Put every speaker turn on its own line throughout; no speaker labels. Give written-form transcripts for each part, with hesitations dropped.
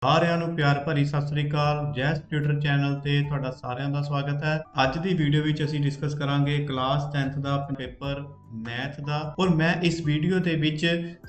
ਸਾਰਿਆਂ ਨੂੰ ਪਿਆਰ ਭਰੀ ਸਤਿ ਸ੍ਰੀ ਅਕਾਲ। ਜੈਸ ਟਿਊਟਰ ਚੈਨਲ ਤੇ ਤੁਹਾਡਾ ਸਾਰਿਆਂ ਦਾ ਸਵਾਗਤ ਹੈ। ਅੱਜ ਦੀ ਵੀਡੀਓ ਵਿੱਚ ਅਸੀਂ ਡਿਸਕਸ ਕਰਾਂਗੇ ਕਲਾਸ 10th ਦਾ ਪੇਪਰ ਮੈਥ ਦਾ। ਔਰ ਮੈਂ ਇਸ ਵੀਡੀਓ ਦੇ ਵਿੱਚ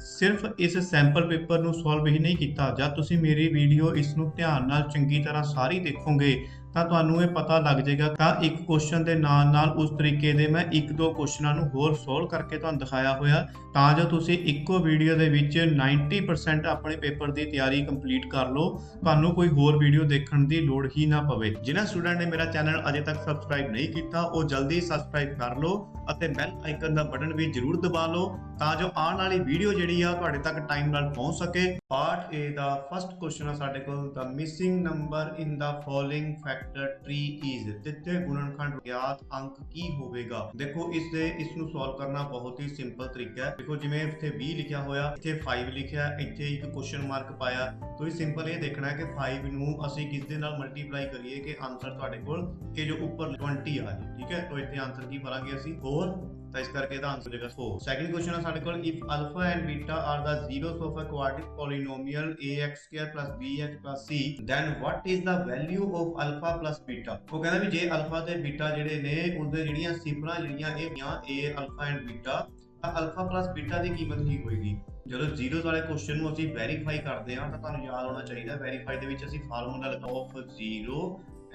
ਸਿਰਫ ਇਸ ਸੈਂਪਲ ਪੇਪਰ ਨੂੰ ਸੋਲਵ ਹੀ ਨਹੀਂ ਕੀਤਾ। ਜਦ ਤੁਸੀਂ ਮੇਰੀ ਵੀਡੀਓ ਇਸ ਨੂੰ ਧਿਆਨ ਨਾਲ ਚੰਗੀ ਤਰ੍ਹਾਂ ਸਾਰੀ ਦੇਖੋਗੇ ਤਾਂ ਤੁਹਾਨੂੰ ਇਹ ਪਤਾ ਲੱਗ ਜਾਏਗਾ। ਤਾਂ ਇੱਕ ਕੁਐਸਚਨ ਦੇ ਨਾਲ ਉਸ ਤਰੀਕੇ ਦੇ ਮੈਂ ਇੱਕ ਦੋ ਕੁਐਸਚਨਾਂ ਨੂੰ ਹੋਰ ਸੋਲਵ ਕਰਕੇ ਤੁਹਾਨੂੰ ਦਿਖਾਇਆ ਹੋਇਆ, ਤਾਂ ਜੋ ਤੁਸੀਂ ਇੱਕੋ ਵੀਡੀਓ ਦੇ ਵਿੱਚ 90% ਆਪਣੇ ਪੇਪਰ ਦੀ ਤਿਆਰੀ ਕੰਪਲੀਟ ਕਰ ਲਓ। ਤੁਹਾਨੂੰ ਕੋਈ ਹੋਰ ਵੀਡੀਓ ਦੇਖਣ ਦੀ ਲੋੜ ਹੀ ਨਾ ਪਵੇ। ਜਿਨ੍ਹਾਂ ਸਟੂਡੈਂਟ ਨੇ ਮੇਰਾ ਚੈਨਲ ਅਜੇ ਤੱਕ ਸਬਸਕ੍ਰਾਈਬ ਨਹੀਂ ਕੀਤਾ ਉਹ ਜਲਦੀ ਸਬਸਕ੍ਰਾਈਬ ਕਰ ਲਓ ਅਤੇ ਬੈਲ ਆਈਕਨ ਦਾ ਬਟਨ ਵੀ ਜ਼ਰੂਰ ਦਬਾ ਲਓ, ਤਾਂ ਜੋ ਆਉਣ ਵਾਲੀ ਵੀਡੀਓ ਜਿਹੜੀ ਆ ਤੁਹਾਡੇ ਤੱਕ ਟਾਈਮ ਨਾਲ ਪਹੁੰਚ ਸਕੇ। ਪਾਰਟ ਏ ਦਾ ਫਸਟ ਕੁਐਸਚਨ ਆ ਸਾਡੇ ਕੋਲ, the missing number in the following factor tree is. ਦਿੱਤੇ ਗੁਣਨਖੰਡ ਗਿਆਤ ਅੰਕ ਕੀ ਹੋਵੇਗਾ। ਦੇਖੋ ਇਸ ਨੂੰ ਸੋਲਵ ਕਰਨਾ ਬਹੁਤ ਹੀ ਸਿੰਪਲ ਤਰੀਕਾ ਹੈ। ਦੇਖੋ ਜਿਵੇਂ ਇੱਥੇ 20 ਲਿਖਿਆ ਹੋਇਆ, ਇੱਥੇ 5 ਲਿਖਿਆ, ਇੱਥੇ ਇੱਕ ਕੁਐਸਚਨ ਮਾਰਕ ਪਾਇਆ। ਤੁਸੀਂ ਸਿੰਪਲ ਇਹ ਦੇਖਣਾ ਹੈ ਕਿ 5 ਨੂੰ ਅਸੀਂ ਕਿਸ ਦੇ ਨਾਲ ਮਲਟੀਪਲਾਈ ਕਰੀਏ ਕਿ ਆਨਸਰ ਤੁਹਾਡੇ ਕੋਲ ਇਹ ਜੋ ਉੱਪਰ 20 ਆ ਜਾਏ। ਠੀਕ ਹੈ, ਤਾਂ ਇੱਥੇ ਆਨਸਰ ਕੀ ਭਰਾਂਗੇ ਅਸੀਂ 4, ਤਾਂ ਇਸ ਕਰਕੇ ਇਹਦਾ ਆਨਸਰ ਹੋ ਜਾਏਗਾ 4। ਸੈਕੰਡ ਕੁਐਸਚਨ ਹੈ ਸਾਡੇ ਕੋਲ, if alpha and beta are the zeros of a quadratic polynomial ax² + bx + c, then what is the value of alpha plus beta। ਉਹ ਕਹਿੰਦਾ ਵੀ ਜੇ ਅਲਫਾ ਤੇ ਬੀਟਾ ਜਿਹੜੇ ਨੇ ਉਹਦੇ ਜਿਹੜੀਆਂ ਸਿਫਰਾਂ ਜਿਹੜੀਆਂ ਇਹ a ਅਲਫਾ ਐਂਡ ਬੀਟਾ, ਤਾਂ ਅਲਫਾ ਪਲੱਸ ਬੀਟਾ ਦੀ ਕੀਮਤ ਕੀ ਹੋਏਗੀ। ਜਦੋਂ ਜ਼ੀਰੋਸ ਵਾਲੇ ਕੁਐਸਚਨ ਨੂੰ ਅਸੀਂ ਵੈਰੀਫਾਈ ਕਰਦੇ ਹਾਂ ਤਾਂ ਤੁਹਾਨੂੰ ਯਾਦ ਹੋਣਾ ਚਾਹੀਦਾ, ਵੈਰੀਫਾਈ ਦੇ ਵਿੱਚ ਅਸੀਂ ਫਾਰਮੂਲਾ ਲਗਾਓ of 0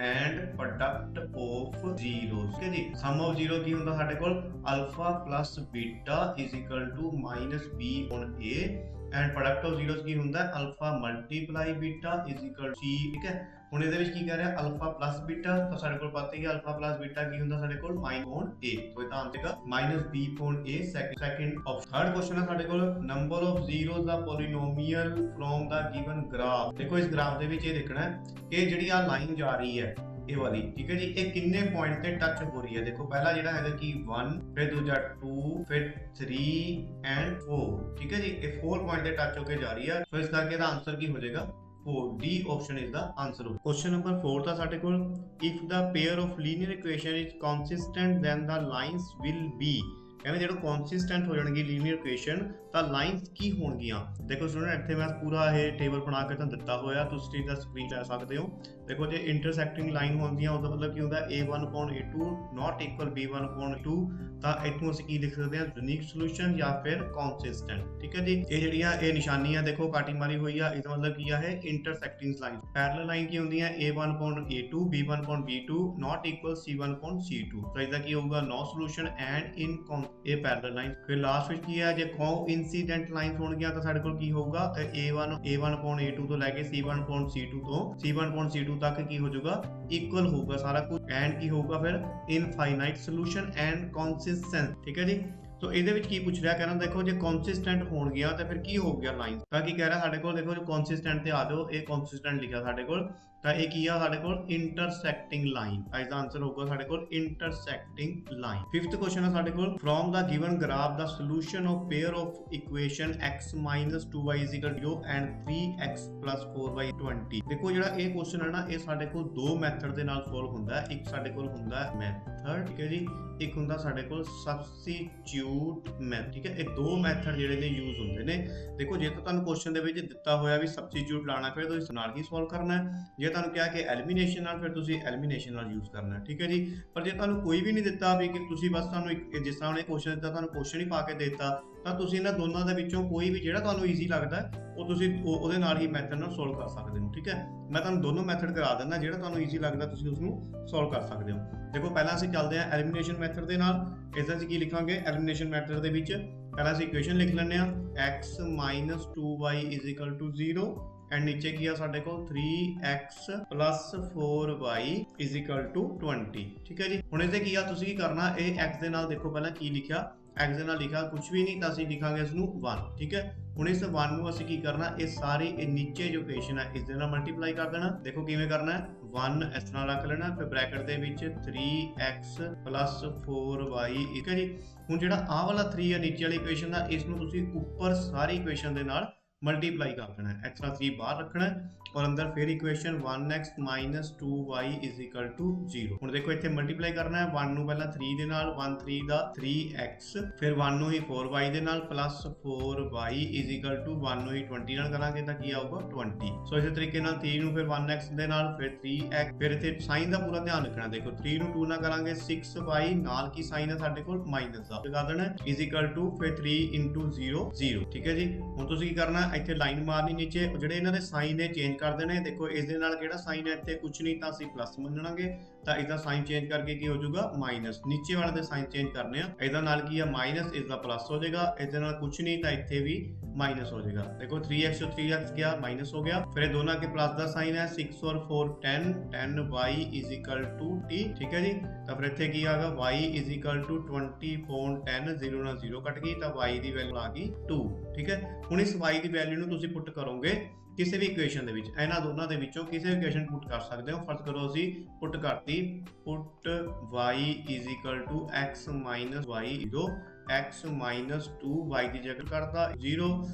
and product of zeros। ठीक है जी, sum of zero की ਹੁੰਦਾ ਸਾਡੇ ਕੋਲ alpha plus beta is equal to minus b on a, and product of zeros ਕੀ ਹੁੰਦਾ alpha multiply beta is equal to c। ਠੀਕ ਹੈ, ਹੁਣ ਇਹਦੇ ਵਿੱਚ ਕੀ ਕਹਿ ਰਿਹਾ alpha plus beta, ਤਾਂ ਸਾਡੇ ਕੋਲ ਪਤਾ ਹੀ ਹੈ alpha plus beta ਕੀ ਹੁੰਦਾ ਸਾਡੇ ਕੋਲ minus on a, तो ਇਹਦਾ ਆਂਸਰ ਹੈ minus b on a। second of third question ਹੈ ਸਾਡੇ ਕੋਲ, number of zeros the polynomial from the given graph। ਦੇਖੋ ਇਸ ਗ੍ਰਾਫ ਦੇ ਵਿੱਚ ਇਹ ਦੇਖਣਾ ਹੈ ਕਿ ਜਿਹੜੀ ਆ ਲਾਈਨ ਜਾ ਰਹੀ ਹੈ ਇਹ ਵਾਲੀ, ਠੀਕ ਹੈ ਜੀ, ਇਹ ਕਿੰਨੇ ਪੁਆਇੰਟ ਤੇ ਟੱਚ ਹੋ ਰਹੀ ਹੈ। ਦੇਖੋ ਪਹਿਲਾ ਜਿਹੜਾ ਹੈਗਾ ਕਿ 1, ਫਿਰ ਦੂਜਾ 2, ਫਿਰ 3 ਐਂਡ 4। ਠੀਕ ਹੈ ਜੀ, ਇਹ 4 ਪੁਆਇੰਟ ਤੇ ਟੱਚ ਹੋ ਕੇ ਜਾ ਰਹੀ ਹੈ, ਸੋ ਇਸ ਕਰਕੇ ਇਹਦਾ ਆਨਸਰ ਕੀ ਹੋ ਜਾਏਗਾ 4। D option is the answer। Question number 4 था ਸਾਡੇ ਕੋਲ, if the pair of linear equation is consistent then the lines will be। ਕਹਿੰਦੇ ਜਦੋਂ ਕੰਸਿਸਟੈਂਟ ਹੋ ਜਾਣਗੇ ਲੀਨੀਅਰ ਇਕੁਏਸ਼ਨ ਤਾਂ ਲਾਈਨਸ ਕੀ ਹੋਣਗੀਆਂ। ਦੇਖੋ ਸਟੂਡੈਂਟ ਇੱਥੇ ਮੈਂ ਪੂਰਾ ਇਹ ਟੇਬਲ ਬਣਾ ਕੇ ਤੁਹਾਨੂੰ ਦਿੱਤਾ ਹੋਇਆ, ਤੁਸੀਂ ਇਹਦਾ ਸਕਰੀਨ ਲੈ ਸਕਦੇ ਹੋ। ਦੇਖੋ ਜੇ ਇੰਟਰਸੈਕਟਿੰਗ ਲਾਈਨ ਹੁੰਦੀਆਂ ਉਹਦਾ ਮਤਲਬ ਕੀ ਹੁੰਦਾ a1/a2 ਨਾਟ ਇਕੁਅਲ b1/2, ਤਾਂ ਇੱਥੋਂ ਅਸੀਂ ਕੀ ਲਿਖ ਸਕਦੇ ਹਾਂ ਯੂਨੀਕ ਸੋਲੂਸ਼ਨ ਜਾਂ ਫਿਰ ਕੰਸਿਸਟੈਂਟ। ਠੀਕ ਹੈ ਜੀ, ਇਹ ਜਿਹੜੀਆਂ ਇਹ ਨਿਸ਼ਾਨੀਆਂ ਦੇਖੋ ਕਾਟੀ ਮਾਰੀ ਹੋਈ ਆ, ਇਹਦਾ ਮਤਲਬ ਕੀ ਆ ਇਹ ਇੰਟਰਸੈਕਟਿੰਗ ਲਾਈਨ। ਪੈਰਲਲ ਲਾਈਨ ਕੀ ਹੁੰਦੀਆਂ a1/a2 b1/b2 ਨਾਟ ਇਕੁਅਲ c1/c2, ਤਾਂ ਇਹਦਾ ਕੀ ਹੋਊਗਾ ਨੋ ਸੋਲੂਸ਼ਨ ਐਂਡ ਇਨ ਇਹ ਪੈਰਲਲ ਲਾਈਨ। ਫਿਰ ਲਾਸਟ ਵਿੱਚ ਕੀ ਹੈ ਜੇ ਕੋਇਨਸੀਡੈਂਟ ਲਾਈਨਸ ਹੋਣਗੀਆਂ ਤਾਂ ਸਾਡੇ ਕੋਲ ਕੀ ਹੋਊਗਾ a1/a2 ਤੋਂ ਲੈ ਕੇ c1/c2 ਤੋਂ c1/c2 ਤੱਕ ਕੀ ਹੋ ਜਾਊਗਾ ਇਕੁਅਲ ਹੋਊਗਾ ਸਾਰਾ ਕੁਝ, ਐਂਡ ਕੀ ਹੋਊਗਾ ਫਿਰ ਇਨਫਾਈਨਾਈਟ ਸੋਲੂਸ਼ਨ ਐਂਡ ਕੰਸਿਸਟੈਂਟ। ਠੀਕ ਹੈ ਜੀ, तो ਇਹਦੇ ਵਿੱਚ ਕੀ ਪੁੱਛ ਰਿਹਾ, ਕਹਿੰਦਾ ਦੇਖੋ ਜੇ ਕੰਸਿਸਟੈਂਟ ਹੋਣਗੀਆਂ ਤਾਂ ਫਿਰ ਕੀ ਹੋ ਗਿਆ ਲਾਈਨ। ਤਾਂ ਕੀ ਕਹਿ ਰਿਹਾ ਸਾਡੇ ਕੋਲ, ਦੇਖੋ ਜੋ ਕੰਸਿਸਟੈਂਟ ਤੇ ਆ ਜਾਓ, ਇਹ ਕੰਸਿਸਟੈਂਟ ਲਿਖਿਆ ਸਾਡੇ ਕੋਲ, ਤਾਂ ਇਹ ਕੀ ਆ ਸਾਡੇ ਕੋਲ ਇੰਟਰਸੈਕਟਿੰਗ ਲਾਈਨ। ਇਸ ਦਾ ਆਨਸਰ ਹੋਊਗਾ ਸਾਡੇ ਕੋਲ ਇੰਟਰਸੈਕਟਿੰਗ ਲਾਈਨ। ਫਿਫਥ ਕੁਐਸਚਨ ਹੈ ਸਾਡੇ ਕੋਲ, from the given graph the solution of pair of equation x - 2y = 0 and 3x + 4y 20। ਦੇਖੋ ਜਿਹੜਾ ਇਹ ਕੁਐਸਚਨ ਹੈ ਨਾ ਇਹ ਸਾਡੇ ਕੋਲ ਦੋ ਮੈਥਡ ਦੇ ਨਾਲ ਸੋਲਵ ਹੁੰਦਾ ਹੈ। ਇੱਕ ਸਾਡੇ ਕੋਲ ਹੁੰਦਾ ਹੈ ਮੈਥਡ, ਠੀਕ ਹੈ ਜੀ, ਇੱਕ ਹੁੰਦਾ ਸਾਡੇ ਕੋਲ ਸਬਸਟੀਟਿਊਟ ਮੈਥਡ। ਠੀਕ ਹੈ, ਇਹ ਦੋ ਮੈਥਡ ਜਿਹੜੇ ਨੇ ਯੂਜ਼ ਹੁੰਦੇ ਨੇ। ਦੇਖੋ ਜੇ ਤਾਂ ਤੁਹਾਨੂੰ ਕੁਐਸਚਨ ਦੇ ਵਿੱਚ ਦਿੱਤਾ ਹੋਇਆ ਵੀ ਸਬਸਟੀਟਿਊਟ ਲਾਣਾ ਫਿਰ ਤੁਸੀਂ ਇਸ ਨਾਲ ਹੀ ਸੋਲਵ ਕਰਨਾ ਹੈ, ਜੇ ਤੁਹਾਨੂੰ ਕਿਹਾ ਕਿ ਐਲੀਮੀਨੇਸ਼ਨ ਨਾਲ ਫਿਰ ਤੁਸੀਂ ਐਲੀਮੀਨੇਸ਼ਨ ਨਾਲ ਯੂਜ਼ ਕਰਨਾ ਹੈ। ਠੀਕ ਹੈ ਜੀ, ਪਰ ਜੇ ਤੁਹਾਨੂੰ ਕੋਈ ਵੀ ਨਹੀਂ ਦਿੱਤਾ ਵੀ ਕਿ ਤੁਸੀਂ ਬਸ ਤੁਹਾਨੂੰ ਇੱਕ ਜਿਸ ਤਰ੍ਹਾਂ ਉਹਨੇ ਕੁਐਸਚਨ ਦਿੱਤਾ ਤੁਹਾਨੂੰ ਕੁਐਸਚਨ ਹੀ ਪਾ ਕੇ ਦੇ ਦਿੱਤਾ, ਤਾਂ ਤੁਸੀਂ ਇਹਨਾਂ ਦੋਨਾਂ ਦੇ ਵਿੱਚੋਂ ਕੋਈ ਵੀ ਜਿਹੜਾ ਤੁਹਾਨੂੰ ਈਜ਼ੀ ਲੱਗਦਾ ਉਹ ਤੁਸੀਂ ਉਹਦੇ ਨਾਲ ਹੀ ਮੈਥਡ ਨਾਲ ਸੋਲਵ ਕਰ ਸਕਦੇ ਹੋ। ਠੀਕ ਹੈ, ਮੈਂ ਤੁਹਾਨੂੰ ਦੋਨੋਂ ਮੈਥਡ ਕਰਾ ਦਿੰਦਾ, ਜਿਹੜਾ ਤੁਹਾਨੂੰ ਈਜ਼ੀ ਲੱਗਦਾ ਤੁਸੀਂ ਉਸ ਨੂੰ ਸੋਲਵ ਕਰ ਸਕਦੇ ਹੋ। ਦੇਖੋ ਪਹਿਲਾਂ ਅਸੀਂ ਚੱਲਦੇ ਹਾਂ ਐਲੀਮੀਨੇਸ਼ਨ ਮੈਥਡ ਦੇ ਨਾਲ। ਇਸ ਦਾ ਅਸੀਂ ਕੀ ਲਿਖਾਂਗੇ ਐਲੀਮੀਨੇਸ਼ਨ ਮੈਥਡ ਦੇ ਵਿੱਚ, ਪਹਿਲਾਂ ਅਸੀਂ ਇਕੁਏਸ਼ਨ ਲਿਖ ਲੈਂਦੇ ਹਾਂ x - 2y = 0 ਐਂਡ ਨੀਚੇ ਕੀ ਆ ਸਾਡੇ ਕੋਲ 3x + 4y = 20। ਠੀਕ ਹੈ ਜੀ, ਹੁਣ ਇਹਦੇ ਕੀ ਆ ਤੁਸੀਂ ਕੀ ਕਰਨਾ, ਇਹ x ਦੇ ਨਾਲ ਦੇਖੋ ਪਹਿਲਾਂ ਕੀ ਲਿਖਿਆ, x ਦੇ ਨਾਲ ਲਿਖਿਆ ਕੁਝ ਵੀ ਨਹੀਂ ਤਾਂ ਅਸੀਂ ਲਿਖਾਂਗੇ ਇਸ ਨੂੰ 1। ਠੀਕ ਹੈ, ਹੁਣ ਇਸ 1 ਨੂੰ ਅਸੀਂ ਕੀ ਕਰਨਾ, ਇਹ ਸਾਰੀ ਇਹ ਨੀਚੇ ਜੋ ਇਕੁਏਸ਼ਨ ਹੈ ਇਸ ਦੇ ਨਾਲ ਮਲਟੀਪਲਾਈ ਕਰ ਦੇਣਾ। ਦੇਖੋ ਕਿਵੇਂ ਕਰਨਾ ਹੈ, 1 ਇਸ ਤਰ੍ਹਾਂ ਰੱਖ ਲੈਣਾ, ਫਿਰ ਬ੍ਰੈਕਟ ਦੇ ਵਿੱਚ 3x + 4y। ਠੀਕ ਹੈ ਜੀ, ਹੁਣ ਜਿਹੜਾ ਆਹ ਵਾਲਾ 3 ਹੈ ਨੀਚੇ ਵਾਲੀ ਇਕੁਏਸ਼ਨ ਦਾ, ਇਸ ਨੂੰ ਤੁਸੀਂ ਉੱਪਰ ਸਾਰੀ ਇਕੁਏਸ਼ਨ ਦੇ ਨਾਲ ਮਲਟੀਪਲਾਈ ਕਰ ਦੇਣਾ ਹੈ। ਐਕਸਟਰਾ 3 ਬਾਹਰ ਰੱਖਣਾ ਹੈ और अंदर फिर equation 1x minus 2y is equal to 0। ਹੁਣ देखो ਇੱਥੇ ਮਲਟੀਪਲਾਈ ਕਰਨਾ ਹੈ 1 ਨੂੰ ਪਹਿਲਾਂ 3 ਦੇ ਨਾਲ 1 3 ਦਾ 3x ਫਿਰ 1 ਨੂੰ ਹੀ 4y ਦੇ ਨਾਲ plus 4y is equal to 1 ਨੂੰ ਹੀ 20 ਨਾਲ ਕਰਾਂਗੇ ਤਾਂ ਕੀ ਆਊਗਾ 20। ਸੋ ਇਸੇ ਤਰੀਕੇ ਨਾਲ 3 ਨੂੰ ਫਿਰ 1x ਦੇ ਨਾਲ ਫਿਰ 3x ਫਿਰ ਇੱਥੇ ਸਾਈਨ ਦਾ ਪੂਰਾ ਧਿਆਨ ਰੱਖਣਾ। ਦੇਖੋ 3 ਨੂੰ 2 ਨਾਲ ਕਰਾਂਗੇ 6y ਨਾਲ ਕੀ ਸਾਈਨ ਹੈ ਸਾਡੇ ਕੋਲ ਮਾਈਨਸ ਦਾ ਲਗਾ ਦੇਣਾ ਇਜ਼ ਇਕੁਅਲ ਟੂ ਫਿਰ 3 into 0 0। ਠੀਕ ਹੈ ਜੀ। ਹੁਣ ਤੁਸੀਂ ਕੀ ਕਰਨਾ ਇੱਥੇ ਲਾਈਨ ਮਾਰਨੀ ਨੀਚੇ ਜਿਹੜੇ ਇਹਨਾਂ ਦੇ ਸਾਈਨ ਨੇ ਚੇਂਜ ਕਰ ਦੇਣੇ। ਦੇਖੋ ਇਸ ਦੇ ਨਾਲ ਕਿਹੜਾ ਸਾਈਨ ਹੈ ਇੱਥੇ ਕੁਝ ਨਹੀਂ ਤਾਂ ਅਸੀਂ ਪਲੱਸ ਮੰਨਾਂਗੇ ਤਾਂ ਇਹਦਾ ਸਾਈਨ ਚੇਂਜ ਕਰਕੇ ਕੀ ਹੋ ਜਾਊਗਾ ਮਾਈਨਸ। ਨੀਚੇ ਵਾਲੇ ਦੇ ਸਾਈਨ ਚੇਂਜ ਕਰਨੇ ਆ ਇਹਦਾ ਨਾਲ ਕੀ ਆ ਮਾਈਨਸ ਇਸ ਦਾ ਪਲੱਸ ਹੋ ਜਾਏਗਾ ਇਹਦੇ ਨਾਲ ਕੁਝ ਨਹੀਂ ਤਾਂ ਇੱਥੇ ਵੀ माइनस हो जाएगा। देखो 3x तो 3x गया माइनस हो गया फिर दोनों के प्लस का साइन है 6 और 4 10 10y is equal to t। ठीक है जी। तो फिर इत्थे की आ गया y इज इक्वल टू 20/10 0 ਨਾਲ 0 ਕੱਟ ਗਈ ਤਾਂ y ਦੀ ਵੈਲਿਊ ਆ ਗਈ 2। ਠੀਕ ਹੈ। ਹੁਣ ਇਸ y ਦੀ ਵੈਲਿਊ ਨੂੰ ਤੁਸੀਂ ਪੁੱਟ ਕਰੋਗੇ ਕਿਸੇ ਵੀ ਇਕੁਏਸ਼ਨ ਦੇ ਵਿੱਚ ਇਹਨਾਂ ਦੋਨਾਂ ਦੇ ਵਿੱਚੋਂ ਕਿਸੇ ਵੀ ਇਕੁਏਸ਼ਨ ਪੁੱਟ ਕਰ ਸਕਦੇ ਹੋ। ਫਰਜ਼ ਕਰੋ ਅਸੀਂ ਪੁੱਟ ਕਰਤੀ put y is equal to x minus y 0 x minus 2 y ਦੀ ਜਗ੍ਹਾ ਕਰਦਾ 0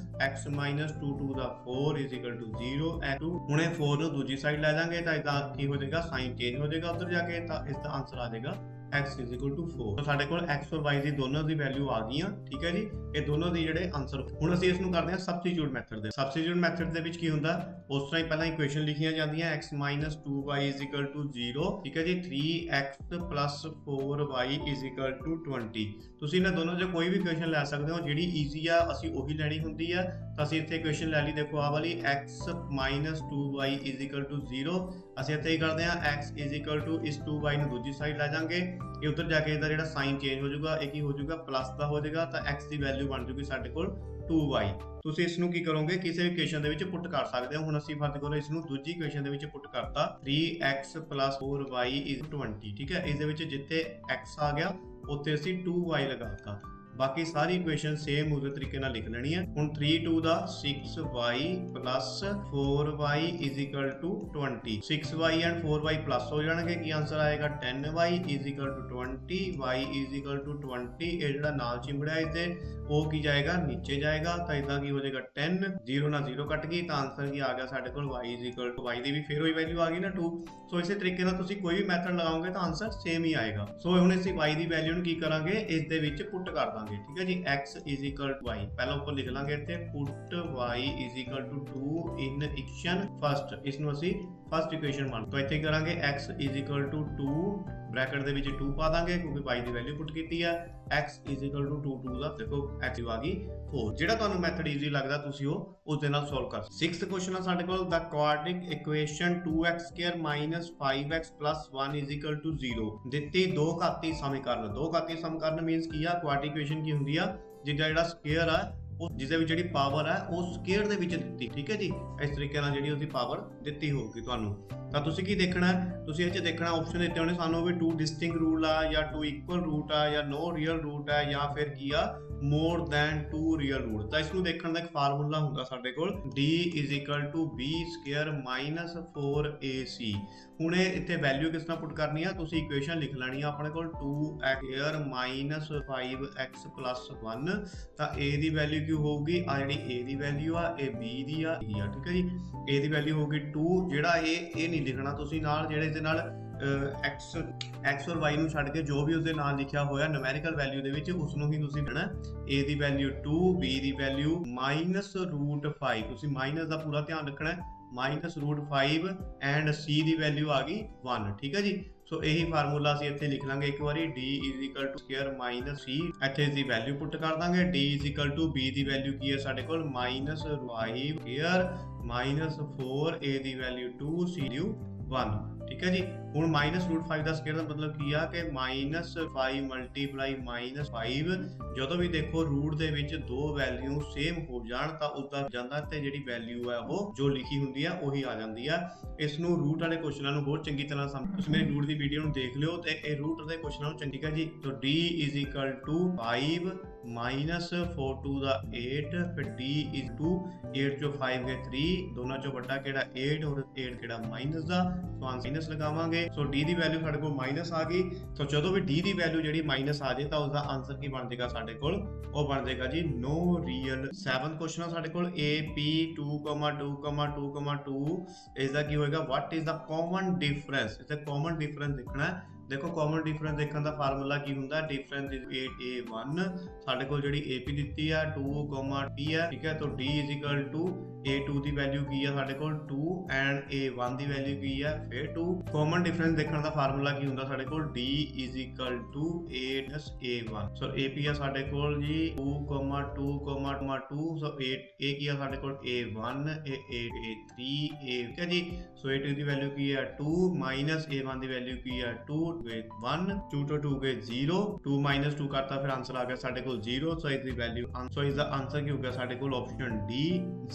x minus 2 2 the 4 is equal to 0 2। ਹੁਣੇ 4 ਨੂੰ ਦੂਜੀ ਸਾਈਡ ਲੈ ਜਾਾਂਗੇ ਤਾਂ ਇਹਦਾ ਕੀ ਹੋ ਜਾਏਗਾ ਸਾਈਨ ਚੇਂਜ ਹੋ ਜਾਏਗਾ ਉੱਧਰ ਜਾ ਕੇ ਤਾਂ ਇਸ ਦਾ ਆਨਸਰ ਆ ਜਾਏਗਾ x is equal to 4। ਤਾਂ ਸਾਡੇ ਕੋਲ x ਔਰ y ਦੀ ਦੋਨੋਂ ਦੀ ਵੈਲਿਊ ਆ ਗਈਆਂ। ਠੀਕ ਹੈ ਜੀ। ਇਹ ਦੋਨੋਂ ਦੀ ਜਿਹੜੇ ਆਨਸਰ ਹੁਣ ਅਸੀਂ ਇਸ ਨੂੰ ਕਰਦੇ ਹਾਂ ਸਬਸਟੀਟਿਊਟ ਮੈਥਡ ਦੇ। ਸਬਸਟੀਟਿਊਟ ਮੈਥਡ ਦੇ ਵਿੱਚ ਕੀ ਹੁੰਦਾ ਉਸ ਤਰ੍ਹਾਂ ਹੀ ਪਹਿਲਾਂ ਇਕੁਏਸ਼ਨ ਲਿਖੀਆਂ ਜਾਂਦੀਆਂ x minus 2y is equal to 0। ਠੀਕ ਹੈ ਜੀ। 3x plus 4y is equal to 20। ਤੁਸੀਂ ਇਹਨਾਂ ਦੋਨੋਂ ਚੋਂ ਕੋਈ ਵੀ ਇਕੁਏਸ਼ਨ ਲੈ ਸਕਦੇ ਹੋ ਜਿਹੜੀ ਈਜ਼ੀ ਆ ਅਸੀਂ ਉਹੀ ਲੈਣੀ ਹੁੰਦੀ ਆ ਤਾਂ ਅਸੀਂ ਇੱਥੇ ਇਕੁਏਸ਼ਨ ਲੈ ਲਈ। ਦੇਖੋ ਆਹ ਵਾਲੀ x minus 2y is equal to 0 ਅਸੀਂ ਇੱਥੇ ਹੀ ਕਰਦੇ ਹਾਂ x is equal to ਇਸ 2y ਨੂੰ ਦੂਜੀ ਸਾਈਡ ਲੈ ਜਾਾਂਗੇ ਇਹ ਉੱਧਰ ਜਾ ਕੇ ਇਹਦਾ ਜਿਹੜਾ ਸਾਈਨ ਚੇਂਜ ਹੋ ਜਾਊਗਾ ਇਹ ਕੀ ਹੋ ਜਾਊਗਾ ਪਲੱਸ ਦਾ ਹੋ ਜਾਏਗਾ ਤਾਂ x ਦੀ ਵੈਲਿਊ ਬਣ ਜੂਗੀ ਸਾਡੇ ਕੋਲ 2y। ਤੁਸੀਂ ਇਸ ਨੂੰ ਕੀ ਕਰੋਗੇ ਕਿਸੇ ਵੀ ਇਕੁਏਸ਼ਨ ਦੇ ਵਿੱਚ ਪੁੱਟ ਕਰ ਸਕਦੇ ਹੋ। ਹੁਣ ਅਸੀਂ ਫਰਜ਼ ਕਰੋ ਇਸ ਨੂੰ ਦੂਜੀ ਇਕੁਏਸ਼ਨ ਦੇ ਵਿੱਚ ਪੁੱਟ ਕਰਤਾ 3x 4y 20। ਠੀਕ ਹੈ। ਇਸ ਦੇ ਵਿੱਚ ਜਿੱਥੇ x ਆ ਗਿਆ ਉੱਥੇ ਅਸੀਂ 2y ਲਗਾਤਾ ਬਾਕੀ ਸਾਰੀ ਇਕੁਏਸ਼ਨ ਸੇਮ ਉਸੇ ਤਰੀਕੇ ਨਾਲ ਲਿਖ ਲੈਣੀ ਹੈ। ਹੁਣ 3 2 ਦਾ 6y 4y is equal to 20। 6y and 4y plus ਹੋ ਜਾਣਗੇ ਕੀ ਆਨਸਰ ਆਏਗਾ 10y is equal to 20 y is equal to 20। ਇਹ ਜਿਹੜਾ ਨਾਲ ਚਿੰਬੜਿਆ ਇਹਦੇ ਉਹ ਕੀ ਜਾਏਗਾ ਨੀਚੇ ਜਾਏਗਾ ਤਾਂ ਇਦਾਂ ਕੀ ਹੋ ਜਾਏਗਾ 10 0 ਨਾਲ 0 ਕੱਟ ਗਈ ਤਾਂ ਆਨਸਰ ਕੀ ਆ ਗਿਆ ਸਾਡੇ ਕੋਲ y is equal to y ਦੀ ਵੀ ਫਿਰ ਉਹੀ ਵੈਲਿਊ ਆ ਗਈ ਨਾ 2। ਸੋ ਇਸੇ ਤਰੀਕੇ ਨਾਲ ਤੁਸੀਂ ਕੋਈ ਵੀ ਮੈਥਡ ਲਗਾਓਗੇ ਤਾਂ ਆਨਸਰ ਸੇਮ ਹੀ ਆਏਗਾ। ਸੋ ਹੁਣ ਅਸੀਂ y ਦੀ ਵੈਲਿਊ ਨੂੰ ਕੀ ਕਰਾਂਗੇ ਇਸ ਦੇ ਵਿੱਚ ਪੁੱਟ ਕਰ ਦਾਂਗੇ। ठीक है जी। x is equal to y पहला ऊपर लिख लांगे इत्थे put y is equal to 2 in equation first इसनु ਅਸੀਂ फर्स्ट इक्वेशन मान तो ਇੱਥੇ ਕਰਾਂਗੇ x is equal to 2 bracket ਦੇ ਵਿੱਚ 2 ਪਾ ਦਾਂਗੇ ਕਿਉਂਕਿ y ਦੀ ਵੈਲਿਊ ਪੁੱਟ ਕੀਤੀ ਹੈ x is equal to 2 2 ਦਾ ਦੇਖੋ x ਆ ਗਈ 4। ਜਿਹੜਾ ਤੁਹਾਨੂੰ ਮੈਥਡ ਈਜ਼ੀ ਲੱਗਦਾ ਤੁਸੀਂ ਉਹ ਉਸ ਦੇ ਨਾਲ ਸੋਲਵ ਕਰ। 6th ਕੁਐਸਚਨ ਆ ਸਾਡੇ ਕੋਲ the quadratic equation 2x² minus 5x plus 1 is equal to 0 ਦਿੱਤੀ ਦੋ ਘਾਤੀ ਸਮੀਕਰਨ। ਦੋ ਘਾਤੀ ਸਮੀਕਰਨ ਮੀਨਸ ਕੀ ਆ ਕੁਆਡਰਿਕ ਇਕੁਏਸ਼ਨ ਕੀ ਹੁੰਦੀ ਆ ਜਿਹਦਾ ਜਿਹੜਾ ਸਕੁਅਰ ਆ ਉਹ ਜਿਸ ਵਿੱਚ ਜਿਹੜੀ ਪਾਵਰ ਹੈ ਉਹ ਸਕੁਅਰ ਦੇ ਵਿੱਚ ਦਿੱਤੀ। ਠੀਕ ਹੈ ਜੀ। ਇਸ ਤਰੀਕੇ ਨਾਲ ਜਿਹੜੀ ਉਹਦੀ ਪਾਵਰ ਦਿੱਤੀ ਹੋਊਗੀ ਤੁਹਾਨੂੰ ਤਾਂ ਤੁਸੀਂ ਕੀ ਦੇਖਣਾ ਤੁਸੀਂ ਇਹ 'ਚ ਦੇਖਣਾ ਆਪਸ਼ਨ ਦਿੱਤੇ ਹੋਣੇ ਸਾਨੂੰ ਵੀ 2 ਡਿਸਟਿੰਕਟ ਰੂਲ ਆ ਜਾਂ 2 ਇਕੁਅਲ ਰੂਟ ਆ ਜਾਂ ਨੋ ਰੀਅਲ ਰੂਟ ਆ ਜਾਂ ਫਿਰ ਕੀ ਆ ਮੋਰ ਦੈਨ 2 ਰੀਅਲ ਰੂਟ। ਤਾਂ ਇਸ ਨੂੰ ਦੇਖਣ ਦਾ ਇੱਕ ਫਾਰਮੂਲਾ ਹੁੰਦਾ ਸਾਡੇ ਕੋਲ d = b² - 4ac। ਹੁਣ ਇਹ ਇੱਥੇ ਵੈਲਿਊ ਕਿਸ ਤਰ੍ਹਾਂ ਪੁੱਟ ਕਰਨੀ ਆ ਤੁਸੀਂ ਇਕੁਏਸ਼ਨ ਲਿਖ ਲੈਣੀ ਆ ਆਪਣੇ ਕੋਲ 2x² - 5x + 1 ਤਾਂ a ਦੀ ਵੈਲਿਊ ਕੀ ਹੋਊਗੀ ਆ ਜਿਹੜੀ a ਦੀ ਵੈਲਿਊ ਆ ਇਹ b ਦੀ ਆ ਠੀਕ ਹੈ ਜੀ। a ਦੀ ਵੈਲਿਊ ਹੋਊਗੀ 2 ਜਿਹੜਾ ਇਹ ਨਹੀਂ ਲਿਖਣਾ ਤੁਸੀਂ ਨਾਲ ਜਿਹੜੇ ਇਸ ਦੇ ਨਾਲ x ਔਰ y ਨੂੰ ਛੱਡ ਕੇ ਜੋ ਵੀ ਉਸਦੇ ਨਾਲ ਲਿਖਿਆ ਹੋਇਆ ਨੂਮੈਰੀਕਲ ਵੈਲਿਊ ਦੇ ਵਿੱਚ ਉਸ ਨੂੰ ਹੀ ਤੁਸੀਂ ਲੈਣਾ। a the value 2 b the value -√5 ਤੁਸੀਂ ਮਾਈਨਸ ਦਾ ਪੂਰਾ ਧਿਆਨ ਰੱਖਣਾ -√5 ਐਂਡ c ਦੀ ਵੈਲਿਊ ਆ ਗਈ 1। ਠੀਕ ਹੈ ਜੀ। ਸੋ ਇਹੀ ਫਾਰਮੂਲਾ ਅਸੀਂ ਇੱਥੇ ਲਿਖ ਲਾਂਗੇ ਇੱਕ ਵਾਰੀ d = -c ਇੱਥੇ ਇਸ ਦੀ ਵੈਲਿਊ ਪੁੱਟ ਕਰ ਦਾਂਗੇ d = b ਦੀ ਵੈਲਿਊ ਕੀ ਹੈ ਸਾਡੇ ਕੋਲ -5² -4 a ਦੀ ਵੈਲਿਊ 2 c ਦੀ 1। ਠੀਕ ਹੈ ਜੀ। ਹੁਣ -√5 ਦਾ ਸਕੁਅਰ ਦਾ ਮਤਲਬ ਕੀ ਆ ਕਿ -5 × -5 ਜਦੋਂ ਵੀ ਦੇਖੋ ਰੂਟ ਦੇ ਵਿੱਚ ਦੋ ਵੈਲਿਊ ਸੇਮ ਹੋ ਜਾਣ ਤਾਂ ਉਸਦਾ ਜਾਂਦਾ ਤੇ ਜਿਹੜੀ ਵੈਲਿਊ ਹੈ ਉਹ ਜੋ ਲਿਖੀ ਹੁੰਦੀ ਆ ਉਹੀ ਆ ਜਾਂਦੀ ਆ। ਇਸ ਨੂੰ ਰੂਟ ਵਾਲੇ ਕੁਐਸਚਨਾਂ ਨੂੰ ਬਹੁਤ ਚੰਗੀ ਤਰ੍ਹਾਂ ਸਮਝ ਤੁਸੀਂ ਮੇਰੀ ਰੂਟ ਦੀ ਵੀਡੀਓ ਨੂੰ ਦੇਖ ਲਿਓ ਤੇ ਇਹ ਰੂਟ ਦੇ ਕੁਐਸਚਨਾਂ ਨੂੰ ਚੰਗੀ ਹੈ ਜੀ। ਤਾਂ d = 5 -4 ਦਾ 8 ਫਿਰ d = 8 ਚੋਂ 5 ਗਏ 3 ਦੋਨਾਂ ਚੋਂ ਵੱਡਾ ਕਿਹੜਾ 8 ਔਰ 8 ਕਿਹੜਾ ਮਾਈਨਸ ਦਾ ਸੋ ਆਂਸਰ ਮਾਈਨਸ ਲਗਾਵਾਂਗੇ। ਸੋ ਡੀ ਦੀ ਵੈਲਿਊ ਸਾਡੇ ਕੋਲ ਮਾਈਨਸ ਆ ਗਈ। ਸੋ ਜਦੋਂ ਵੀ ਡੀ ਦੀ ਵੈਲਿਊ ਜਿਹੜੀ ਮਾਈਨਸ ਆ ਜੇ ਤਾਂ ਉਸਦਾ ਆਂਸਰ ਕੀ ਬਣ ਜਾਏਗਾ ਸਾਡੇ ਕੋਲ, ਉਹ ਬਣ ਜਾਏਗਾ ਜੀ नो रियल। 7th क्वेश्चन ਆ ਸਾਡੇ ਕੋਲ AP 2,2,2,2 ਇਸ ਦਾ ਕੀ ਹੋਏਗਾ, what is the common difference. इसे कॉमन डिफरेंस देखना है। देखो कॉमन डिफरेंस देखने का फार्मूला की ਹੁੰਦਾ है, डिफरेंस इज 8A1 ਸਾਡੇ ਕੋਲ ਜਿਹੜੀ AP ਦਿੱਤੀ ਆ 2, T ਹੈ, ਠੀਕ ਹੈ। तो D is equal to A2 ਦੀ ਵੈਲਿਊ ਕੀ ਆ ਸਾਡੇ ਕੋਲ 2 ਐਂਡ A1 ਦੀ ਵੈਲਿਊ ਕੀ ਆ ਫਿਰ 2। ਕਾਮਨ ਡਿਫਰੈਂਸ ਦੇਖਣ ਦਾ ਫਾਰਮੂਲਾ ਕੀ ਹੁੰਦਾ ਸਾਡੇ ਕੋਲ, D is equal to A plus A1। So AP ਆ ਸਾਡੇ ਕੋਲ ਜੀ 2, 2, 2। ਸੋ A ਕੀ ਆ ਸਾਡੇ ਕੋਲ A1 A3 A, ਠੀਕ ਹੈ ਜੀ। ਸੋ A2 ਦੀ ਵੈਲਿਊ ਕੀ ਆ 2 ਮਾਈਨਸ A1 ਦੀ ਵੈਲਿਊ ਕੀ ਆ 2 1 2 ਤੋਂ 2 ਗਏ 0 2 ਮਾਈਨਸ 2 ਕਰਤਾ ਫਿਰ ਆਨਸਰ ਆ ਗਿਆ ਸਾਡੇ ਕੋਲ 0। ਸੋ ਇਸ ਦੀ ਵੈਲਿਊ, ਸੋ ਇਸ ਦਾ ਆਨਸਰ ਕੀ ਹੋ ਗਿਆ ਸਾਡੇ ਕੋਲ ਆਪਸ਼ਨ D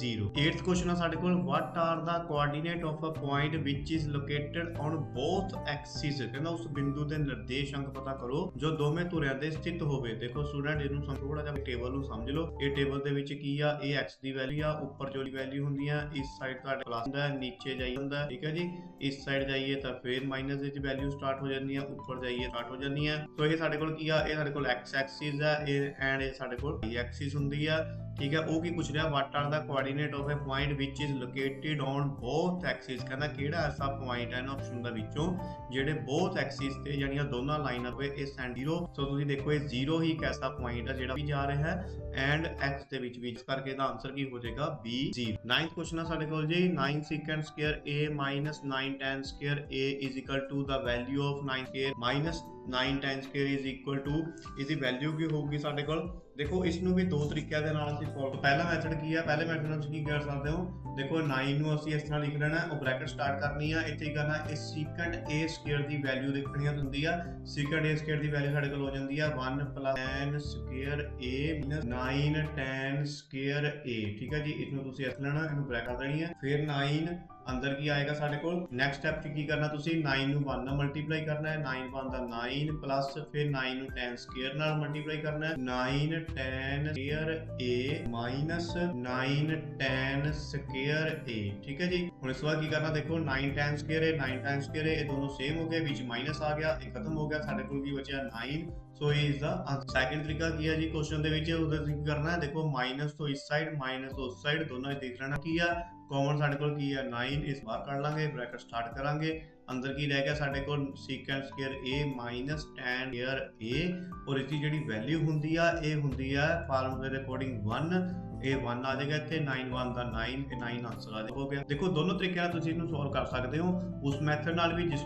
0। 8th क्वेश्चन है ਸਾਡੇ ਕੋਲ what are the coordinate of a point which is located on both axes। ਕਹਿੰਦਾ ਉਸ ਬਿੰਦੂ ਦੇ ਨਿਰਦੇਸ਼ਾਂਕ ਪਤਾ ਕਰੋ ਜੋ ਦੋਵੇਂ ਧੁਰਿਆਂ ਤੇ ਸਥਿਤ ਹੋਵੇ। ਦੇਖੋ ਸਟੂਡੈਂਟ ਇਹਨੂੰ ਥੋੜਾ ਜਿਹਾ ਟੇਬਲ ਨੂੰ ਸਮਝ ਲਓ। ਇਹ ਟੇਬਲ ਦੇ ਵਿੱਚ ਕੀ ਆ, ਇਹ x ਦੀ ਵੈਲਿਊ ਆ, ਉੱਪਰ ਜੋ ਵੈਲਿਊ ਹੁੰਦੀ ਆ ਇਸ ਸਾਈਡ ਤੁਹਾਡੇ ਪਲੱਸ ਹੁੰਦਾ, ਨੀਚੇ ਜਾਈ ਹੁੰਦਾ, ਠੀਕ ਹੈ ਜੀ। ਇਸ ਸਾਈਡ ਜਾਈਏ ਤਾਂ ਫਿਰ ਮਾਈਨਸ ਦੀ ਵੈਲਿਊ ਸਟਾਰਟ ਹੋ ਜਾਂਦੀ ਆ, ਉੱਪਰ ਜਾਈਏ ਸਟਾਰਟ ਹੋ ਜਾਂਦੀ ਆ। ਸੋ ਇਹ ਸਾਡੇ ਕੋਲ ਕੀ ਆ, ਇਹ ਸਾਡੇ ਕੋਲ x ਐਕਸਿਸ ਆ ਐਂਡ ਇਹ ਸਾਡੇ ਕੋਲ y ਐਕਸਿਸ ਹੁੰਦੀ ਆ, ਠੀਕ ਹੈ। ਉਹ ਕੀ ਪੁੱਛ ਰਿਹਾ, what are the coordinate of a point which is located on both axes। ਕਹਿੰਦਾ ਕਿਹੜਾ ਐਸਾ ਪੁਆਇੰਟ ਹੈ ਨਾ ਆਪਸ਼ਨ ਦੇ ਵਿੱਚੋਂ ਜਿਹੜੇ both axes ਤੇ ਜਾਨੀਆਂ ਦੋਨਾਂ ਲਾਈਨਾਂ ਤੇ ਇਹ ਸੈਂਡ 0। ਸੋ ਤੁਸੀਂ ਦੇਖੋ ਇਹ 0 ਹੀ ਇੱਕ ਐਸਾ ਪੁਆਇੰਟ ਹੈ ਜਿਹੜਾ ਵੀ ਜਾ ਰਿਹਾ ਹੈ ਐਂਡ x ਦੇ ਵਿੱਚ ਵੀ, ਇਸ ਕਰਕੇ ਇਹਦਾ ਆਨਸਰ ਕੀ ਹੋ ਜਾਏਗਾ B 0। 9th ਕੁਐਸਚਨ ਹੈ ਸਾਡੇ ਕੋਲ ਜੀ 9 secant square A minus 9 tan square A is equal to the value of 9 square minus 9 tan square is equal to, ਇਸ ਦੀ ਵੈਲਿਊ ਕੀ ਹੋਊਗੀ ਸਾਡੇ ਕੋਲ। ਦੇਖੋ ਇਸ ਨੂੰ ਵੀ ਦੋ ਤਰੀਕਿਆਂ ਦੇ ਨਾਲ ਅਸੀਂ ਸੋਲਵ, ਪਹਿਲਾ ਮੈਥਡ ਕੀ ਆ, ਪਹਿਲੇ ਮੈਥਡ ਨਾਲ ਤੁਸੀਂ ਕੀ ਕਰ ਸਕਦੇ ਹੋ, ਦੇਖੋ 9 ਨੂੰ ਅਸੀਂ ਇਸ ਤਰ੍ਹਾਂ ਲਿਖ ਲੈਣਾ, ਉਹ ਬ੍ਰੈਕਟ ਸਟਾਰਟ ਕਰਨੀ ਆ, ਇੱਥੇ ਕਰਨਾ ਇਸ secant A square the value ਦੇਖਣੀ ਹੁੰਦੀ ਆ। secant A square the value ਸਾਡੇ ਕੋਲ ਹੋ ਜਾਂਦੀ ਆ 1 plus tan square A minus 9 tan square A, ਠੀਕ ਹੈ ਜੀ। ਇਸ ਨੂੰ ਤੁਸੀਂ ਇਸ ਲੈਣਾ, ਇਹਨੂੰ ਬ੍ਰੈਕਟ ਕਰ ਦੇਣੀ ਹੈ, ਫਿਰ 9 ਅੰਦਰ ਕੀ ਆਏਗਾ ਸਾਡੇ ਕੋਲ। ਨੈਕਸਟ ਸਟੈਪ 'ਚ ਕੀ ਕਰਨਾ ਤੁਸੀਂ, 9 ਨੂੰ 1 ਨਾਲ ਮਲਟੀਪਲਾਈ ਕਰਨਾ ਹੈ, 9 1 ਦਾ 9 ਪਲੱਸ ਫਿਰ 9 ਨੂੰ tan ਸਕੁਅਰ ਨਾਲ ਮਲਟੀਪਲਾਈ ਕਰਨਾ ਹੈ, 9 tan square A minus 9 tan square A, ਠੀਕ ਹੈ ਜੀ। ਹੁਣ ਇਸ ਵਾਰ ਕੀ ਕਰਨਾ, ਦੇਖੋ 9 tan square A 9 tan square A ਇਹ ਦੋਨੋਂ ਸੇਮ ਹੋ ਗਏ, ਵਿੱਚ ਮਾਈਨਸ ਆ ਗਿਆ, ਇਹ ਖਤਮ ਹੋ ਗਿਆ, ਸਾਡੇ ਕੋਲ ਕੀ ਬਚਿਆ 9। ਸੋ ਇਹ ਇਸ ਦਾ ਸੈਕੰਡ ਤਰੀਕਾ ਕੀ ਹੈ ਜੀ ਕੁਐਸਚਨ ਦੇ ਵਿੱਚ, ਉਹਦਾ ਤੁਸੀਂ ਕਰਨਾ ਹੈ, ਦੇਖੋ ਮਾਈਨਸ ਤੋਂ ਇਸ ਸਾਈਡ ਮਾਈਨਸ ਤੋਂ ਉਸ ਸਾਈਡ ਦੋਨੋਂ ਹੀ ਦੇਖ ਲੈਣਾ ਕੀ ਆ। कॉमन ਸਾਡੇ ਕੋਲ ਕੀ ਹੈ 9, ਇਸ ਬਾਹਰ ਕੱਢ ਲਾਂਗੇ, ਬ੍ਰੈਕਟ ਸਟਾਰਟ ਕਰਾਂਗੇ, ਅੰਦਰ ਕੀ ਰਹਿ ਗਿਆ ਸਾਡੇ ਕੋਲ secant square A minus tan square A, ਔਰ ਇਸ ਦੀ ਜਿਹੜੀ ਵੈਲਿਊ ਹੁੰਦੀ ਆ ਇਹ ਹੁੰਦੀ ਆ ਫਾਰਮੂਲੇ ਦੇ ਅਕੋਰਡਿੰਗ 1, ਇਹ 1 ਆ ਜਾਏਗਾ ਇੱਥੇ, 9 1 ਦਾ 9, ਇਹ 9 ਆਨਸਰ ਆ ਹੋ ਗਿਆ। ਦੇਖੋ ਦੋਨੋਂ ਤਰੀਕਿਆਂ ਨਾਲ ਤੁਸੀਂ ਇਹਨੂੰ ਸੋਲਵ ਕਰ ਸਕਦੇ ਹੋ। ਉਸ ਮੈਥਡ ਨਾਲ ਵੀ ਜਿਸ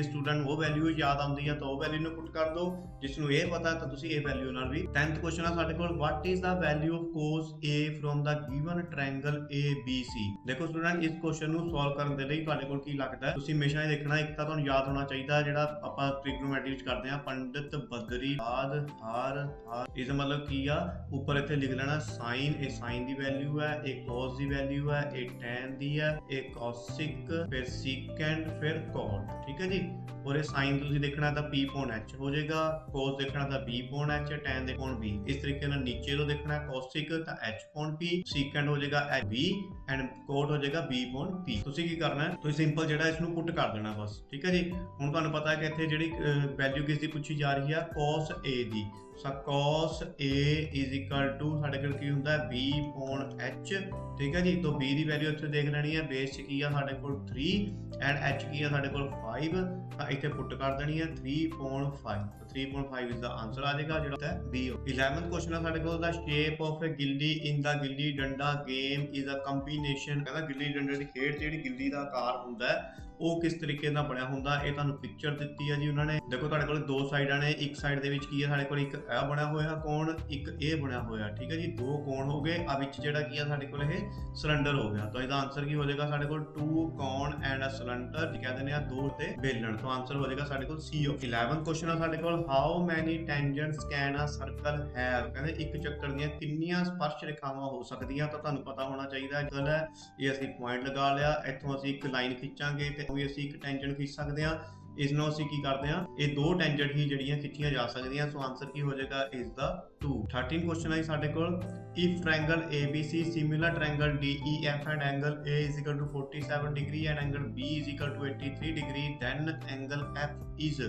ਸਟੂਡੈਂਟ ਨੂੰ ਉਹ ਵੈਲਿਊ ਯਾਦ ਆਉਂਦੀ ਆ ਤਾਂ ਉਹ ਵੈਲਿਊ ਨੂੰ ਪੁੱਟ ਕਰ ਦਿਓ, ਜਿਸ ਨੂੰ ਇਹ ਪਤਾ ਤਾਂ ਤੁਸੀਂ ਇਹ ਵੈਲਿਊ ਨਾਲ ਵੀ। 10th ਕੁਐਸਚਨ ਆ ਸਾਡੇ ਕੋਲ what is the value of cos A from the given triangle ABC। ਦੇਖੋ ਸਟੂਡੈਂਟ ਇਸ ਕੁਐਸਚਨ ਨੂੰ ਸੋਲਵ ਕਰਨ ਦੇ ਲਈ ਤੁਹਾਡੇ ਕੋਲ ਕੀ ਲੱਗਦਾ, ਤੁਸੀਂ ਹਮੇਸ਼ਾ ਇਹ ਦੇਖਣਾ, ਇੱਕ ਤਾਂ ਤੁਹਾਨੂੰ ਯਾਦ ਹੋਣਾ ਚਾਹੀਦਾ ਜਿਹੜਾ ਆਪਾਂ ਟ੍ਰਿਗਨੋਮੈਟਰੀ ਵਿੱਚ ਕਰਦੇ ਆ, ਪੰਡਿਤ ਬਦਰੀ ਬਾਦ ਹਰ ਇਸ ਦਾ ਮਤਲਬ ਕੀ ਆ, ਉੱਪਰ ਇੱਥੇ ਲਿਖ ਲੈਣਾ ਸਾਈਨ, ਇਹ ਸਾਈਨ ਦੀ ਵੈਲਿਊ ਹੈ, ਇਹ cos ਦੀ ਵੈਲਿਊ ਹੈ, ਇਹ tan ਦੀ ਹੈ, ਇਹ cosec ਫਿਰ secant ਫਿਰ cot, ਠੀਕ ਹੈ ਜੀ। और ये साइन ਤੁਸੀਂ ਦੇਖਣਾ ਤਾਂ p ਪੌਨ h ਹੋ ਜਾਏਗਾ, cos ਦੇਖਣਾ ਤਾਂ b ਪੌਨ h, tan ਦੇ ਪੌਨ b। ਇਸ ਤਰੀਕੇ ਨਾਲ ਨੀਚੇ ਤੋਂ ਦੇਖਣਾ cosec ਤਾਂ h ਪੌਨ p, secant ਹੋ ਜਾਏਗਾ b ਐਂਡ cot ਹੋ ਜਾਏਗਾ b ਪੌਨ p। ਤੁਸੀਂ ਕੀ ਕਰਨਾ ਹੈ, ਤੁਸੀਂ ਸਿੰਪਲ ਜਿਹੜਾ ਇਸ ਨੂੰ ਪੁੱਟ ਕਰ ਦੇਣਾ ਬਸ, ਠੀਕ ਹੈ ਜੀ। ਹੁਣ ਤੁਹਾਨੂੰ ਪਤਾ ਹੈ ਕਿ ਇੱਥੇ ਜਿਹੜੀ ਵੈਲਿਊ ਕਿਸ ਦੀ ਪੁੱਛੀ ਜਾ ਰਹੀ ਹੈ, cos a the. So cos a is equal to ਸਾਡੇ ਕੋਲ ਕੀ ਹੁੰਦਾ ਹੈ b ਪੌਨ h, ਠੀਕ ਹੈ ਜੀ। ਤਾਂ b ਦੀ ਵੈਲਿਊ ਇੱਥੇ ਦੇਖ ਲੈਣੀ ਹੈ, ਬੇਸ 'ਚ ਕੀ ਆ ਸਾਡੇ ਕੋਲ 3 ਐਂਡ h ਕੀ ਆ ਸਾਡੇ ਕੋਲ 5, ਤਾਂ ਇੱਥੇ ਪੁੱਟ ਕਰ ਦੇਣੀ ਹੈ 3.5, 3.5 ਇਸ ਦਾ ਆਨਸਰ ਆ ਜਾਏਗਾ ਜਿਹੜਾ ਹੈ B। 11th ਕੁਐਸਚਨ ਹੈ ਸਾਡੇ ਕੋਲ, ਦਾ ਸ਼ੇਪ ਆਫ ਅ ਗਿੱਲੀ ਇਨ ਦਾ ਗਿੱਲੀ ਡੰਡਾ ਗੇਮ ਇਜ਼ ਅ ਕੰਬੀਨੇਸ਼ਨ। ਕਹਿੰਦਾ ਗਿੱਲੀ ਡੰਡੇ ਦੀ ਖੇਡ ਜਿਹੜੀ ਗਿੱਲੀ ਦਾ ਆਕਾਰ ਹੁੰਦਾ ਹੈ ਉਹ ਕਿਸ ਤਰੀਕੇ ਨਾਲ ਬਣਿਆ ਹੁੰਦਾ, ਇਹ ਤੁਹਾਨੂੰ ਪਿਕਚਰ ਦਿੱਤੀ ਹੈ ਜੀ ਉਹਨਾਂ ਨੇ। ਦੇਖੋ ਤੁਹਾਡੇ ਕੋਲ ਦੋ ਸਾਈਡਾਂ ਨੇ, ਇੱਕ ਸਾਈਡ ਦੇ ਵਿੱਚ ਕੀ ਹੈ ਸਾਡੇ ਕੋਲ ਇੱਕ ਇਹ ਬਣਿਆ ਹੋਇਆ ਕੋਣ, ਇੱਕ ਇਹ ਬਣਿਆ ਹੋਇਆ, ਠੀਕ ਹੈ ਜੀ। ਦੋ ਕੋਣ ਹੋ ਗਏ, ਆ ਵਿੱਚ ਜਿਹੜਾ ਕੀ ਆ ਸਾਡੇ ਕੋਲ ਇਹ ਸਿਲੰਡਰ ਹੋ ਗਿਆ, ਤਾਂ ਇਹਦਾ ਆਨਸਰ ਕੀ ਹੋ ਜਾਏਗਾ ਸਾਡੇ ਕੋਲ 2 ਕੋਣ ਐਂਡ ਅ ਸਿਲੰਡਰ, ਜੀ ਕਹਿੰਦੇ ਨੇ ਆ ਦੋ ਤੇ ਬੇਲਣ, ਤਾਂ ਆਨਸਰ ਹੋ ਜਾਏਗਾ ਸਾਡੇ ਕੋਲ C। 11th ਕੁਐਸਚਨ ਆ ਸਾਡੇ ਕੋਲ, how many tangents can a circle have. ਕਹਿੰਦੇ ਇੱਕ ਚੱਕਰ ਦੀਆਂ ਕਿੰਨੀਆਂ ਸਪਰਸ਼ ਰੇਖਾਵਾਂ ਹੋ ਸਕਦੀਆਂ, ਤਾਂ ਤੁਹਾਨੂੰ ਪਤਾ ਹੋਣਾ ਚਾਹੀਦਾ ਗੱਲ ਹੈ। ਇਹ ਅਸੀਂ ਪੁਆਇੰਟ ਲਗਾ ਲਿਆ, ਇੱਥੋਂ ਅਸੀਂ ਇੱਕ ਲਾਈਨ ਖਿੱਚਾਂਗੇ ਤੇ ਵੀ ਅਸੀਂ ਇੱਕ ਟੈਂਜੈਂਟ ਖਿੱਚ ਸਕਦੇ ਹਾਂ। ਇਸ ਨੂੰ ਅਸੀਂ ਕੀ ਕਰਦੇ ਹਾਂ, ਇਹ ਦੋ ਟੈਂਜੈਂਟ ਹੀ ਜਿਹੜੀਆਂ ਖਿੱਚੀਆਂ ਜਾ ਸਕਦੀਆਂ। ਸੋ ਆਨਸਰ ਕੀ ਹੋ ਜਾਏਗਾ ਇਸ ਦਾ 2। 13 ਕੁਐਸਚਨ ਹੈ ਸਾਡੇ ਕੋਲ, if triangle ABC similar triangle DEF and angle A is equal to 47 degree and angle B is equal to 83 degree then angle F is।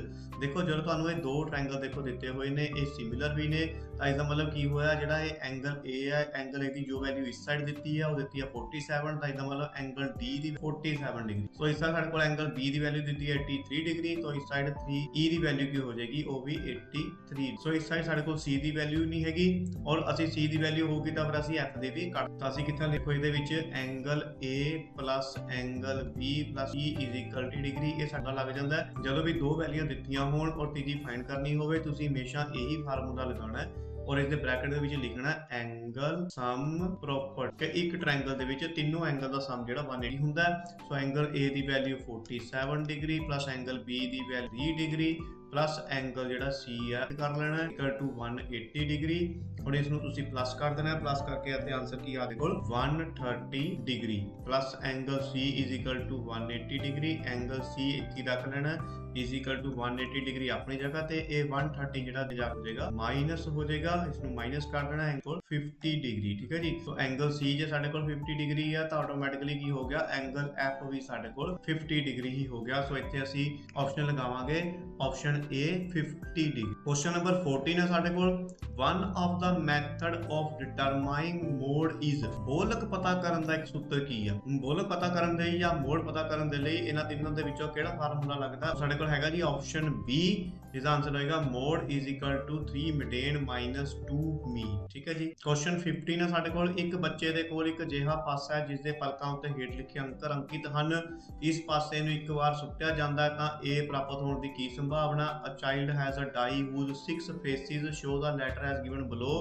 ਦੇਖੋ ਜਦੋਂ ਤੁਹਾਨੂੰ ਇਹ ਦੋ ਟ੍ਰਾਇੰਗਲ ਦੇਖੋ ਦਿੱਤੇ ਹੋਏ ਨੇ, ਇਹ ਸਿਮਿਲਰ ਵੀ ਨੇ, ਤਾਂ ਇਸ ਦਾ ਮਤਲਬ ਕੀ ਹੋਇਆ, ਜਿਹੜਾ ਇਹ ਐਂਗਲ A ਹੈ, ਐਂਗਲ A ਦੀ ਜੋ ਵੈਲਿਊ ਇਸ ਸਾਈਡ ਦਿੱਤੀ ਹੈ ਉਹ ਦਿੱਤੀ ਹੈ 47, ਤਾਂ ਇਸ ਦਾ ਮਤਲਬ ਐਂਗਲ D ਦੀ 47 ਡਿਗਰੀ। ਸੋ ਇਸ ਤਰ੍ਹਾਂ ਸਾਡੇ ਕੋਲ ਐਂਗਲ B ਦੀ ਵੈਲਿਊ ਦਿੱਤੀ ਹੈ 83 ਡਿਗਰੀ, ਤਾਂ ਇਸ ਸਾਈਡ 3E ਦੀ ਵੈਲਿਊ ਕੀ ਹੋ ਜਾਏਗੀ, ਉਹ ਵੀ 83। ਸੋ ਇਸ ਸਾਈਡ ਸਾਡੇ ਕੋਲ C ਦੀ ਵੈਲਿਊ ਨਹੀਂ ਹੈਗੀ, ਔਰ ਅਸੀਂ C ਦੀ ਵੈਲਿਊ ਹੋਊਗੀ ਤਾਂ ਫਿਰ ਅਸੀਂ F ਦੇ ਵੀ ਕੱਢ, ਤਾਂ ਅਸੀਂ ਕਿੱਥੇ ਲਿਖੋ ਇਹਦੇ ਵਿੱਚ angle A plus angle B plus E is equal to degree. ਇਹ ਸਾਡਾ ਲੱਗ ਜਾਂਦਾ ਜਦੋਂ ਵੀ ਦੋ ਵੈਲਿਊਆਂ ਦਿੱਤੀਆਂ ਹੋਣ ਔਰ ਤੀਜੀ ਫਾਈਂਡ ਕਰਨੀ ਹੋਵੇ, ਤੁਸੀਂ ਹਮੇਸ਼ਾ ਇਹੀ ਫਾਰਮੂਲਾ ਲਗਾਉਣਾ ਹੈ ਔਰ ਇਸ ਦੇ ਬ੍ਰੈਕਟ ਦੇ ਵਿੱਚ ਲਿਖਣਾ ਐਂਗਲ ਸਮ ਪ੍ਰੋਪਰ, ਕਿ ਇੱਕ ਟ੍ਰਾਇੰਗਲ ਦੇ ਵਿੱਚ ਤਿੰਨੋਂ ਐਂਗਲ ਦਾ ਸਮ ਜਿਹੜਾ 180 ਹੁੰਦਾ ਹੈ। ਸੋ angle A the value 47 degree plus angle B the value 30 degree plus angle ਜਿਹੜਾ C ਹੈ ਕਰ ਲੈਣਾ ਹੈ ਇਕੁਅਲ ਟੂ 180 ਡਿਗਰੀ, ਔਰ ਇਸ ਨੂੰ ਤੁਸੀਂ ਪਲੱਸ ਕਰ ਦੇਣਾ ਹੈ। ਪਲੱਸ ਕਰਕੇ ਅਤੇ ਆਨਸਰ ਕੀ ਆ ਦੇਖੋ 130 degree plus angle C is equal to 180 degree, angle C ਇੱਥੇ ਰੱਖ ਲੈਣਾ ਇਜ਼ ਇਕੁਅਲ ਟੂ 180 ਡਿਗਰੀ ਆਪਣੀ ਜਗ੍ਹਾ ਤੇ, ਇਹ 130 ਜਿਹੜਾ ਜਾ ਹੋ ਜਾਏਗਾ ਮਾਈਨਸ ਹੋ ਜਾਏਗਾ, ਇਸ ਨੂੰ ਮਾਈਨਸ ਕਰ ਦੇਣਾ ਐਂਗਲ 50 ਡਿਗਰੀ। ਠੀਕ ਹੈ ਜੀ। ਸੋ ਐਂਗਲ C ਜੇ ਸਾਡੇ ਕੋਲ 50 ਡਿਗਰੀ ਆ ਤਾਂ ਆਟੋਮੈਟਿਕਲੀ ਕੀ ਹੋ ਗਿਆ, ਐਂਗਲ F ਵੀ ਸਾਡੇ ਕੋਲ 50 ਡਿਗਰੀ ਹੀ ਹੋ ਗਿਆ। ਸੋ ਇੱਥੇ ਅਸੀਂ ਆਪਸ਼ਨ ਲਗਾਵਾਂਗੇ option A 50 degree. Question number 14 ਹੈ ਸਾਡੇ ਕੋਲ, one of the method of determining mode is। ਬੋਲਕ ਪਤਾ ਕਰਨ ਦਾ ਇੱਕ ਸੂਤਰ ਕੀ ਆ, ਬੋਲਕ ਪਤਾ ਕਰਨ ਦੇ ਜਾਂ ਮੋਡ ਪਤਾ ਕਰਨ ਦੇ ਲਈ ਇਹਨਾਂ ਤਿੰਨਾਂ ਦੇ ਵਿੱਚੋਂ ਕਿਹੜਾ ਫਾਰਮੂਲਾ ਲੱਗਦਾ, ਸਾਡੇ ਕੋਲ ਹੈਗਾ ਜੀ ਆਪਸ਼ਨ B, ਇਸ ਦਾ ਆਨਸਰ ਹੋਏਗਾ mode is equal to 3 median minus 2 mean. ਠੀਕ ਹੈ ਜੀ। ਕੁਐਸਚਨ 15 ਹੈ ਸਾਡੇ ਕੋਲ, ਇੱਕ ਬੱਚੇ ਦੇ ਕੋਲ ਇੱਕ ਅਜਿਹਾ ਪਾਸਾ ਹੈ ਜਿਸ ਦੇ ਪਲਕਾਂ ਉੱਤੇ ਹੇਠ ਲਿਖੇ ਅੰਕਰ ਅੰਕਿਤ ਹਨ, ਇਸ ਪਾਸੇ ਨੂੰ ਇੱਕ ਵਾਰ ਸੁੱਟਿਆ ਜਾਂਦਾ ਹੈ ਤਾਂ A ਪ੍ਰਾਪਤ ਹੋਣ ਦੀ ਕੀ ਸੰਭਾਵਨਾ। A child has a die whose 6 faces show the letter as given below,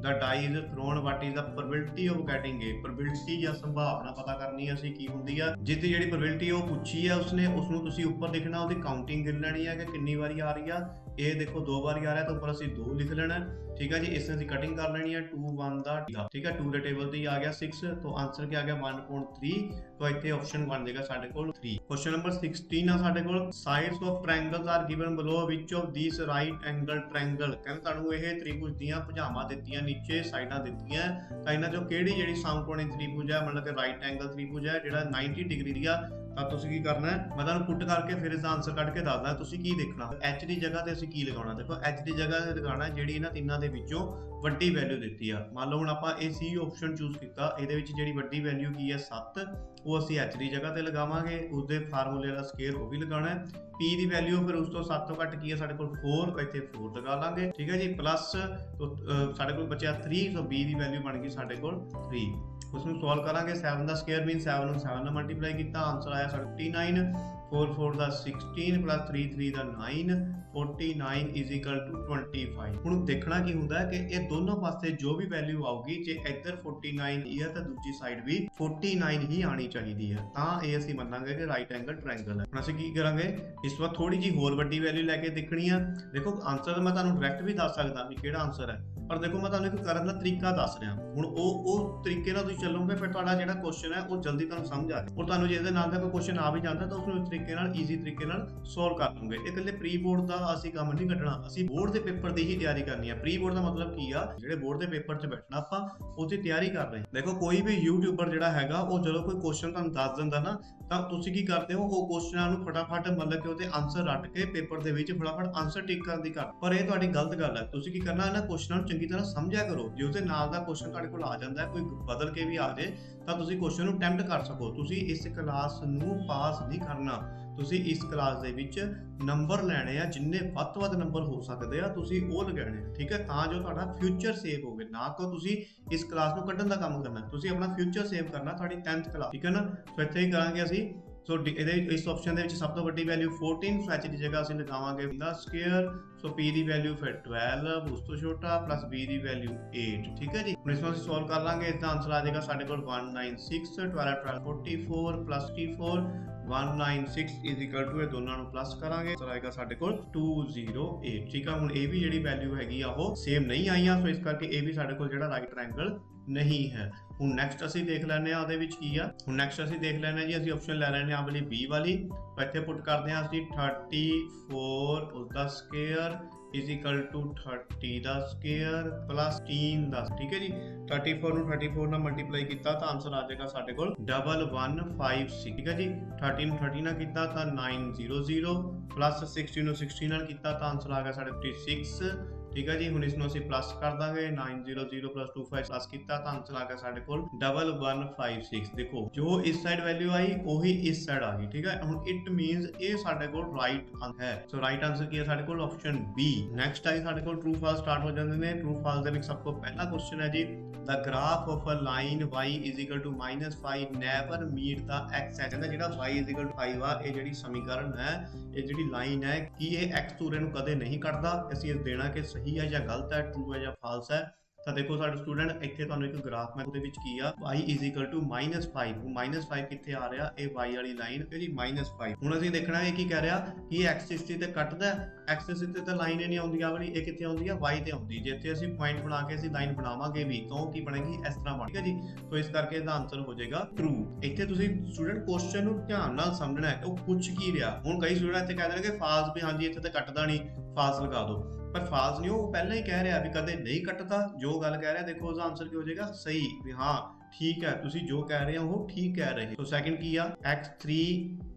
the die is thrown, what is the probability of getting A। probability ਜਾਂ ਸੰਭਾਵਨਾ ਪਤਾ ਕਰਨੀ ਹੈ ਅਸੀਂ ਕੀ ਹੁੰਦੀ ਆ, ਜਿਹਦੀ ਜਿਹੜੀ probability ਉਹ ਪੁੱਛੀ ਹੈ ਉਸਨੇ, ਉਸ ਨੂੰ ਤੁਸੀਂ ਉੱਪਰ ਲਿਖਣਾ, ਉਹਦੀ ਕਾਊਂਟਿੰਗ ਗਿਣ ਲੈਣੀ ਹੈ ਕਿ ਕਿੰਨੀ ਵਾਰੀ ਆ ਰਹੀ ਆ। ਇਹ ਦੇਖੋ 2 ਵਾਰੀ ਆ ਰਿਹਾ ਤਾਂ ਉੱਪਰ ਅਸੀਂ 2 ਲਿਖ ਲੈਣਾ। ਠੀਕ ਹੈ ਜੀ। ਇਸ ਦੀ ਕਟਿੰਗ ਕਰ ਲੈਣੀ ਹੈ 2 1 ਦਾ। ਠੀਕ ਹੈ, 2 ਦੇ ਟੇਬਲ ਤੇ ਆ ਗਿਆ 6, ਤਾਂ ਆਨਸਰ ਕੀ ਆ ਗਿਆ 1.3, ਤਾਂ ਇੱਥੇ ਆਪਸ਼ਨ ਬਣ ਜਾਏਗਾ ਸਾਡੇ ਕੋਲ 3। ਕੁਐਸਚਨ ਨੰਬਰ 16 ਆ ਸਾਡੇ ਕੋਲ, sides of triangles are given below, which of these right angle triangle. ਕਹਿੰਦੇ ਤੁਹਾਨੂੰ ਇਹ ਤ੍ਰਿਭੁਜ ਦੀਆਂ ਭੁਜਾਵਾਂ ਦਿੱਤੀਆਂ, ਨੀਚੇ ਸਾਈਡਾਂ ਦਿੱਤੀਆਂ, ਤਾਂ ਇਹਨਾਂ ਚੋਂ ਕਿਹੜੀ ਜਿਹੜੀ ਸਮਕੋਣੀ ਤ੍ਰਿਭੁਜ ਹੈ, ਮਤਲਬ ਕਿ ਰਾਈਟ ਐਂਗਲ ਤ੍ਰਿਭੁਜ ਹੈ ਜਿਹੜਾ 90 ਡਿਗਰੀ ਦੀ ਆ, ਤਾਂ ਤੁਸੀਂ ਕੀ ਕਰਨਾ ਹੈ, ਮੈਂ ਤੁਹਾਨੂੰ ਪੁੱਟ ਕਰਕੇ ਫਿਰ ਇਸ ਦਾ ਆਨਸਰ ਕੱਢ ਕੇ ਦੱਸਦਾ ਤੁਸੀਂ ਕੀ ਦੇਖਣਾ। H ਦੀ ਜਗ੍ਹਾ ਤੇ ਅਸੀਂ ਕੀ ਲਗਾਉਣਾ, ਦੇਖੋ H ਦੀ ਜਗ੍ਹਾ ਤੇ ਲਗਾਉਣਾ ਜਿਹੜੀ ਇਹਨਾਂ ਤਿੰਨਾਂ ਦੇ ਵਿੱਚੋਂ ਵੱਡੀ ਵੈਲਿਊ ਦਿੱਤੀ ਆ। ਮੰਨ ਲਓ ਹੁਣ ਆਪਾਂ ਇਹ C ਆਪਸ਼ਨ ਚੂਜ਼ ਕੀਤਾ, ਇਹਦੇ ਵਿੱਚ ਜਿਹੜੀ ਵੱਡੀ ਵੈਲਿਊ ਕੀ ਹੈ 7, ਉਹ ਅਸੀਂ H ਦੀ ਜਗ੍ਹਾ ਤੇ ਲਗਾਵਾਂਗੇ, ਉਸਦੇ ਫਾਰਮੂਲੇ ਦਾ ਸਕੁਅਰ ਉਹ ਵੀ ਲਗਾਉਣਾ ਹੈ। P ਦੀ ਵੈਲਿਊ ਫਿਰ ਉਸ ਤੋਂ 7 ਤੋਂ ਘੱਟ ਕੀ ਹੈ ਸਾਡੇ ਕੋਲ 4, ਇੱਥੇ 4 ਲਗਾ ਲਾਂਗੇ। ਠੀਕ ਹੈ ਜੀ। ਪਲੱਸ ਸਾਡੇ ਕੋਲ ਬਚਿਆ 3, ਸੋ B ਦੀ ਵੈਲਿਊ ਬਣ ਗਈ ਸਾਡੇ ਕੋਲ 3। ਉਸ ਨੂੰ ਸੋਲਵ ਕਰਾਂਗੇ, 7 ਦਾ ਸਕੁਅਰ ਮੀਨ 7 ਨੂੰ 7 ਨਾਲ ਮਲਟੀਪਲਾਈ ਕੀਤਾ, ਆਨਸਰ ਆਇਆ 49, 4 4 ਦਾ 16 ਪਲੱਸ 3 3 ਦਾ 9, 49 ਇਜ਼ ਇਕੁਅਲ ਟੂ 25। ਹੁਣ ਦੇਖਣਾ ਕੀ ਹੁੰਦਾ ਹੈ ਕਿ ਇਹ ਦੋਨੋਂ ਪਾਸੇ ਜੋ ਵੀ ਵੈਲਿਊ ਆਊਗੀ, ਜੇ ਇੱਧਰ 49 ਹੈ ਤਾਂ ਦੂਜੀ ਸਾਈਡ ਵੀ 49 ਹੀ ਆਣੀ ਚਾਹੀਦੀ ਹੈ, ਤਾਂ ਇਹ ਅਸੀਂ ਮੰਨਾਂਗੇ ਕਿ ਰਾਈਟ ਐਂਗਲ ਟ੍ਰਾਇੰਗਲ ਹੈ। ਹੁਣ ਅਸੀਂ ਕੀ ਕਰਾਂਗੇ, ਇਸ ਵਾਰ ਥੋੜੀ ਜੀ ਹੋਰ ਵੱਡੀ ਵੈਲਿਊ ਲੈ ਕੇ ਦੇਖਣੀ ਆ। ਦੇਖੋ ਆਨਸਰ ਮੈਂ ਤੁਹਾਨੂੰ ਡਾਇਰੈਕਟ ਵੀ ਦੱਸ ਸਕਦਾ ਵੀ ਕਿਹੜਾ ਆਨਸਰ ਹੈ, ਪਰ ਦੇਖੋ ਮੈਂ ਤੁਹਾਨੂੰ ਇੱਕ ਕਰਨ ਦਾ ਤਰੀਕਾ ਦੱਸ ਰਿਹਾ। ਹੁਣ ਉਹ ਤਰੀਕੇ ਨਾਲ ਤੁਸੀਂ ਚੱਲੋਗੇ, ਫਿਰ ਤੁਹਾਡਾ ਜਿਹੜਾ ਕੁਐਸਚਨ ਹੈ ਉਹ ਜਲਦੀ ਤੁਹਾਨੂੰ ਸਮਝ ਆ ਜਾਏ, ਔਰ ਤੁਹਾਨੂੰ ਜੇ ਇਹਦੇ ਨਾਲ ਦਾ ਕੋਈ ਕੁਐਸਚਨ ਆ ਵੀ ਜਾਂਦਾ ਤਾਂ ਉਸ ਨੂੰ ਇਸ ਤਰੀਕੇ ਨਾਲ ਈਜ਼ੀ ਤਰੀਕੇ ਨਾਲ ਸੋਲਵ ਕਰ ਲਓਗੇ। ਇਹ ਇਕੱਲੇ ਪ੍ਰੀ ਬੋਰਡ ਦਾ ਅਸੀਂ ਕੰਮ ਨਹੀਂ ਕੱਢਣਾ, ਅਸੀਂ ਬੋਰਡ ਦੇ ਪੇਪਰ ਦੀ ਹੀ ਤਿਆਰੀ ਕਰਨੀ ਆ। ਪ੍ਰੀ ਬੋਰਡ ਦਾ ਮਤਲਬ ਕੀ ਆ, ਜਿਹੜੇ ਬੋਰਡ ਦੇ ਪੇਪਰ 'ਚ ਬੈਠਣਾ ਆਪਾਂ ਉਹਦੀ ਤਿਆਰੀ ਕਰ ਰਹੇ ਹਾਂ। ਦੇਖੋ ਕੋਈ ਵੀ ਯੂਟਿਊਬਰ ਜਿਹੜਾ ਹੈਗਾ, ਉਹ ਜਦੋਂ ਕੋਈ ਕੁਐਸਚਨ ਤੁਹਾਨੂੰ ਦੱਸ ਦਿੰਦਾ ਨਾ, ਤਾਂ ਤੁਸੀਂ ਕੀ ਕਰਦੇ ਹੋ, ਉਹ ਕੁਐਸਚਨਾਂ ਨੂੰ ਫਟਾਫਟ ਮਤਲਬ ਕਿ ਉਹਦੇ ਆਨਸਰ ਰੱਟ ਕੇ ਪੇਪਰ ਦੇ ਵਿੱਚ ਫਟਾਫਟ ਆਨਸਰ ਟਿਕ ਕਰਨ ਦੀ ਕਰ, ਪਰ ਇਹ ਤੁਹਾਡੀ ਗਲਤ ਗੱਲ ਹੈ। ਤੁਸੀਂ ਕੀ ਕਰਨਾ, ਇਹਨਾਂ ਕੁਐਸਚਨਾਂ ਨੂੰ ਚੰਗੀ ਤਰ੍ਹਾਂ ਸਮਝਿਆ ਕਰੋ। ਜੇ ਉਸਦੇ ਨਾਲ ਦਾ ਕੁਐਸਚਨ ਤੁਹਾਡੇ ਕੋਲ ਆ ਜਾਂਦਾ ਹੈ, ਕੋਈ ਬਦਲ ਕੇ ਵੀ ਆ ਜਾਏ, ਤਾਂ ਤੁਸੀਂ ਕੁਐਸਚਨ ਨੂੰ ਅਟੈਂਪਟ ਕਰ ਸਕੋ। ਤੁਸੀਂ ਇਸ ਕਲਾਸ ਨੂੰ ਪਾਸ ਨਹੀਂ ਕਰਨਾ, ਤੁਸੀਂ ਇਸ ਕਲਾਸ ਦੇ ਵਿੱਚ ਨੰਬਰ ਲੈਣੇ ਆ, ਜਿੰਨੇ ਵੱਧ ਤੋਂ ਵੱਧ ਨੰਬਰ ਹੋ ਸਕਦੇ ਆ ਤੁਸੀਂ ਉਹ ਲਗਾਉਣੇ ਆ। ਠੀਕ ਹੈ, ਤਾਂ ਜੋ ਤੁਹਾਡਾ ਫਿਊਚਰ ਸੇਵ ਹੋਵੇ, ਨਾ ਕਿ ਤੁਸੀਂ ਇਸ ਕਲਾਸ ਨੂੰ ਕੱਢਣ ਦਾ ਕੰਮ ਕਰਨਾ, ਤੁਸੀਂ ਆਪਣਾ ਫਿਊਚਰ ਸੇਵ ਕਰਨਾ ਤੁਹਾਡੀ 10th ਕਲਾਸ। ਠੀਕ ਹੈ ਨਾ। ਸੋ ਇੱਥੇ ਹੀ ਕਰਾਂਗੇ ਅਸੀਂ। ਸੋ ਇਹਦੇ ਇਸ ਆਪਸ਼ਨ ਦੇ ਵਿੱਚ ਸਭ ਤੋਂ ਵੱਡੀ ਵੈਲਿਊ 14, ਸੋ H ਦੀ ਜਗ੍ਹਾ ਅਸੀਂ ਲਗਾਵਾਂਗੇ ਦਾ ਸਕੁਅਰ। ਸੋ P ਦੀ ਵੈਲਿਊ ਫਿਰ 12, ਉਸ ਤੋਂ ਛੋਟਾ, ਪਲੱਸ B ਦੀ ਵੈਲਿਊ 8। ਠੀਕ ਹੈ ਜੀ। ਹੁਣ ਇਸ ਨੂੰ ਅਸੀਂ ਸੋਲਵ ਕਰ ਲਾਂਗੇ, ਇਸ ਦਾ ਆਨਸਰ ਆ ਜਾਏਗਾ ਸਾਡੇ ਕੋਲ 196, 12 12 44 ਪਲੱਸ 34, 196 ਇਜ਼ ਇਕੁਅਲ ਟੂ, ਇਹ ਦੋਨਾਂ ਨੂੰ ਪਲੱਸ ਕਰਾਂਗੇ, ਆਨਸਰ ਆਏਗਾ ਸਾਡੇ ਕੋਲ 208। ਠੀਕ ਆ। ਹੁਣ ਇਹ ਵੀ ਜਿਹੜੀ ਵੈਲਿਊ ਹੈਗੀ ਆ ਉਹ ਸੇਮ ਨਹੀਂ ਆਈਆਂ, ਸੋ ਇਸ ਕਰਕੇ ਇਹ ਵੀ ਸਾਡੇ ਕੋਲ ਜਿਹੜਾ ਰਾਈਟ ਟ੍ਰਾਇੰਗਲ नहीं है। ਹੁਣ ਨੈਕਸਟ ਅਸੀਂ ਦੇਖ ਲੈਂਦੇ ਆ ਉਹਦੇ ਵਿੱਚ ਕੀ ਆ। ਹੁਣ ਨੈਕਸਟ ਅਸੀਂ ਦੇਖ ਲੈਂਦੇ ਜੀ, ਅਸੀਂ ਆਪਸ਼ਨ ਲੈ ਲੈਂਦੇ ਆ ਵਾਲੀ B ਵਾਲੀ। ਇੱਥੇ ਪੁੱਟ ਕਰਦੇ ਆ ਅਸੀਂ 34 ਉਸਦਾ ਸਕੁਅਰ इज इक्वल टू 30 ਦਾ ਸਕੁਅਰ ਪਲੱਸ 3 ਦਾ। ਠੀਕ ਹੈ ਜੀ, 34 ਨੂੰ 34 ਨਾਲ ਮਲਟੀਪਲਾਈ ਕੀਤਾ ਤਾਂ ਆਨਸਰ ਆ ਜਾਏਗਾ ਸਾਡੇ ਕੋਲ 1156। ਠੀਕ ਹੈ ਜੀ, 30 ਨੂੰ 30 ਨਾਲ ਕੀਤਾ ਤਾਂ 900 ਪਲੱਸ 60 ਨੂੰ 60 ਨਾਲ ਕੀਤਾ ਤਾਂ ਆਨਸਰ ਆ ਗਿਆ ਸਾਡੇ 56। ਠੀਕ ਹੈ ਜੀ, ਹੁਣ ਇਸ ਨੂੰ ਅਸੀਂ ਪਲੱਸ ਕਰ ਦਾਂਗੇ 900 ਪਲੱਸ 25 ਪਲੱਸ ਕੀਤਾ ਤਾਂ ਆਨਸਰ ਆ ਗਿਆ ਸਾਡੇ ਕੋਲ 1156। ਦੇਖੋ ਜੋ ਇਸ ਸਾਈਡ ਵੈਲਿਊ ਆਈ ਉਹੀ ਇਸ ਸਾਈਡ ਆ ਗਈ। ਠੀਕ ਹੈ, ਹੁਣ ਇਟ ਮੀਨਸ ਇਹ ਸਾਡੇ ਕੋਲ ਰਾਈਟ ਹੈ। ਸੋ ਰਾਈਟ ਆਨਸਰ ਕੀ ਹੈ ਸਾਡੇ ਕੋਲ ਆਪਸ਼ਨ B। ਨੈਕਸਟ ਆਈ ਸਾਡੇ ਕੋਲ ਟਰੂ ਫਾਲਸ ਸਟਾਰਟ ਹੋ ਜਾਂਦੇ ਨੇ। ਟਰੂ ਫਾਲਸ ਦੇ ਵਿੱਚ ਸਭ ਤੋਂ ਪਹਿਲਾ ਕੁਐਸਚਨ ਹੈ ਜੀ, the graph of a line y is equal to -5 never meet the x ਹੈ। ਕਹਿੰਦਾ ਜਿਹੜਾ y is equal to 5 ਆ, ਇਹ ਜਿਹੜੀ ਸਮੀਕਰਨ ਹੈ, ਇਹ ਜਿਹੜੀ ਲਾਈਨ ਹੈ, ਕੀ ਇਹ x ਦੂਰੇ ਨੂੰ ਕਦੇ ਨਹੀਂ ਕੱਟਦਾ। ਅਸੀਂ ਇਹ ਦੇਣਾ ਕਿ ਸਹੀ ਹੈ ਜਾਂ ਗਲਤ ਹੈ, ਟਰੂ ਹੈ ਜਾਂ ਫਾਲਸ ਹੈ। ਤਾਂ ਦੇਖੋ ਸਾਡੇ ਸਟੂਡੈਂਟ ਇੱਥੇ ਤੁਹਾਨੂੰ ਇੱਕ ਗ੍ਰਾਫ ਮੈਂ ਉਹਦੇ ਵਿੱਚ ਕੀ ਆ y is equal to -5। -5 ਕਿੱਥੇ ਆ ਰਿਹਾ, ਇਹ y ਵਾਲੀ ਲਾਈਨ ਹੈ ਜੀ -5। ਹੁਣ ਅਸੀਂ ਦੇਖਣਾ ਇਹ ਕੀ ਕਹਿ ਰਿਹਾ ਕਿ ਇਹ x ਐਕਸਿਸ ਤੇ ਕੱਟਦਾ, x ਐਕਸਿਸ ਤੇ ਤਾਂ ਲਾਈਨ ਹੀ ਨਹੀਂ ਆਉਂਦੀ ਆ ਵਾਲੀ, ਇਹ ਕਿੱਥੇ ਆਉਂਦੀ ਆ y ਤੇ ਆਉਂਦੀ। ਜਿੱਥੇ ਅਸੀਂ ਪੁਆਇੰਟ ਬਣਾ ਕੇ ਅਸੀਂ ਲਾਈਨ ਬਣਾਵਾਂਗੇ ਵੀ ਤਾਂ ਕੀ ਬਣੇਗੀ ਇਸ ਤਰ੍ਹਾਂ ਬਣ। ਠੀਕ ਹੈ ਜੀ, ਤਾਂ ਇਸ ਕਰਕੇ ਇਹਦਾ ਆਨਸਰ ਹੋ ਜਾਏਗਾ ਟਰੂ। ਇੱਥੇ ਤੁਸੀਂ ਸਟੂਡੈਂਟ ਕੁਐਸਚਨ ਨੂੰ ਧਿਆਨ ਨਾਲ ਸਮਝਣਾ ਹੈ, ਉਹ ਪੁੱਛ ਕੀ ਰਿਹਾ। ਹੁਣ ਕਈ ਸਟੂਡੈਂਟ ਇੱਥੇ ਕਹਿ ਦੇਣਗੇ ਫਾਲਸ ਵੀ ਹਾਂਜੀ ਇੱਥੇ ਤੇ ਕੱਟਦਾ ਨਹੀਂ, ਫਾਲਸ ਲਗਾ ਦਿਓ। ਪਰ ਫਾਲਸ ਨਹੀਂ, ਉਹ ਪਹਿਲਾਂ ਹੀ ਕਹਿ ਰਿਹਾ ਵੀ ਕਦੇ ਨਹੀਂ ਕੱਟਦਾ। ਜੋ ਗੱਲ ਕਹਿ ਰਿਹਾ ਦੇਖੋ ਉਹਦਾ ਆਨਸਰ ਕੀ ਹੋ ਜਾਏਗਾ ਸਹੀ, ਵੀ ਹਾਂ ਠੀਕ ਹੈ, ਤੁਸੀਂ ਜੋ ਕਹਿ ਰਹੇ ਹੋ ਉਹ ਠੀਕ ਕਹਿ ਰਹੇ ਹੋ। ਸੋ ਸੈਕਿੰਡ ਕੀ ਆ, x3